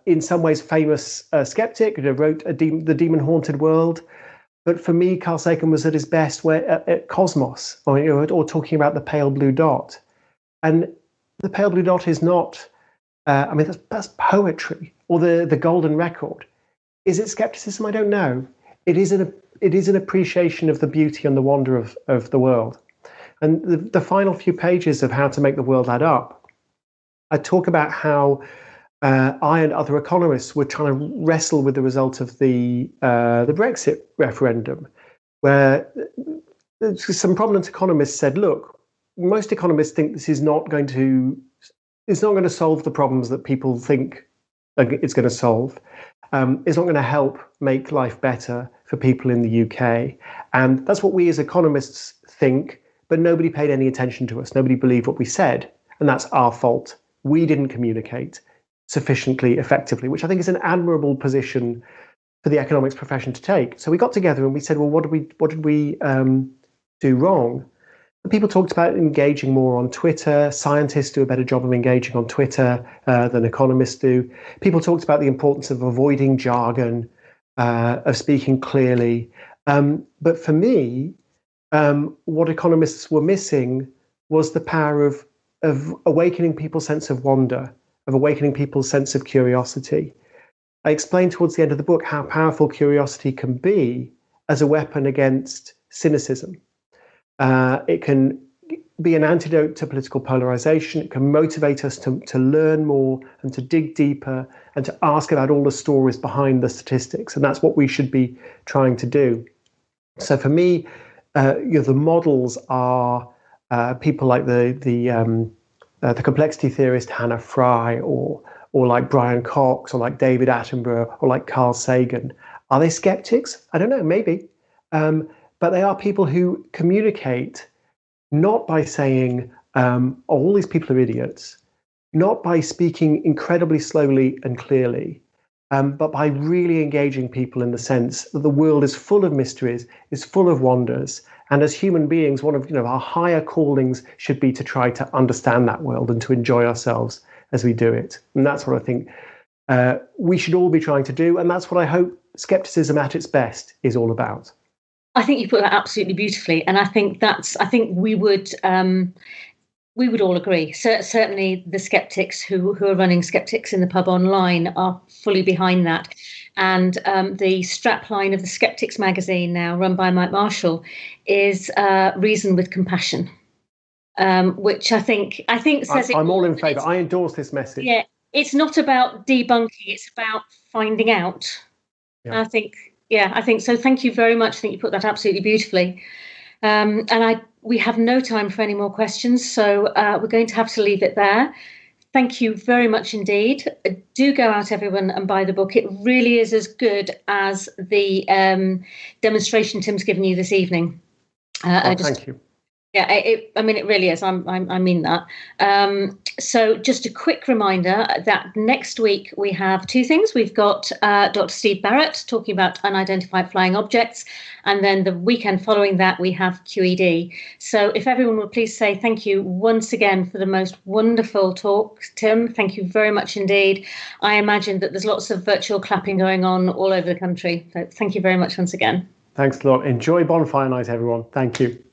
in some ways famous skeptic, wrote The Demon Haunted World. But for me, Carl Sagan was at his best at Cosmos, or talking about the pale blue dot. And the pale blue dot is not, that's poetry, or the golden record. Is it skepticism? I don't know. It is an appreciation of the beauty and the wonder of the world. And the final few pages of How to Make the World Add Up, I talk about how I and other economists were trying to wrestle with the result of the Brexit referendum, where some prominent economists said, look, most economists think this is not going to solve the problems that people think it's going to solve. It's not going to help make life better for people in the UK. And that's what we as economists think, but nobody paid any attention to us. Nobody believed what we said. And that's our fault. We didn't communicate sufficiently effectively, which I think is an admirable position for the economics profession to take. So we got together and we said, well, what did we do wrong? And people talked about engaging more on Twitter. Scientists do a better job of engaging on Twitter than economists do. People talked about the importance of avoiding jargon, of speaking clearly. But for me, what economists were missing was the power of awakening people's sense of wonder, of awakening people's sense of curiosity. I explained towards the end of the book how powerful curiosity can be as a weapon against cynicism. It can be an antidote to political polarization. It can motivate us to learn more and to dig deeper and to ask about all the stories behind the statistics. And that's what we should be trying to do. So for me, the models are people like the complexity theorist Hannah Fry, or like Brian Cox, or like David Attenborough, or like Carl Sagan. Are they skeptics? I don't know, maybe. But they are people who communicate not by saying, all these people are idiots, not by speaking incredibly slowly and clearly, but by really engaging people in the sense that the world is full of mysteries, is full of wonders. And as human beings, one of our higher callings should be to try to understand that world and to enjoy ourselves as we do it. And that's what I think we should all be trying to do. And that's what I hope skepticism at its best is all about. I think you put that absolutely beautifully, and I think we would all agree. Certainly, the skeptics who are running Skeptics in the Pub online are fully behind that. And the strapline of the Skeptics magazine, now run by Mike Marshall, is "Reason with Compassion," which I think says it. I'm all in favour. I endorse this message. Yeah, it's not about debunking; it's about finding out. Yeah. I think so. Thank you very much. I think you put that absolutely beautifully. And we have no time for any more questions, so we're going to have to leave it there. Thank you very much indeed. Do go out, everyone, and buy the book. It really is as good as the demonstration Tim's given you this evening. Thank you. Yeah, it really is. I mean that. So just a quick reminder that next week we have two things. We've got Dr. Steve Barrett talking about unidentified flying objects. And then the weekend following that, we have QED. So if everyone would please say thank you once again for the most wonderful talk, Tim. Thank you very much indeed. I imagine that there's lots of virtual clapping going on all over the country. So thank you very much once again. Thanks a lot. Enjoy bonfire night, everyone. Thank you.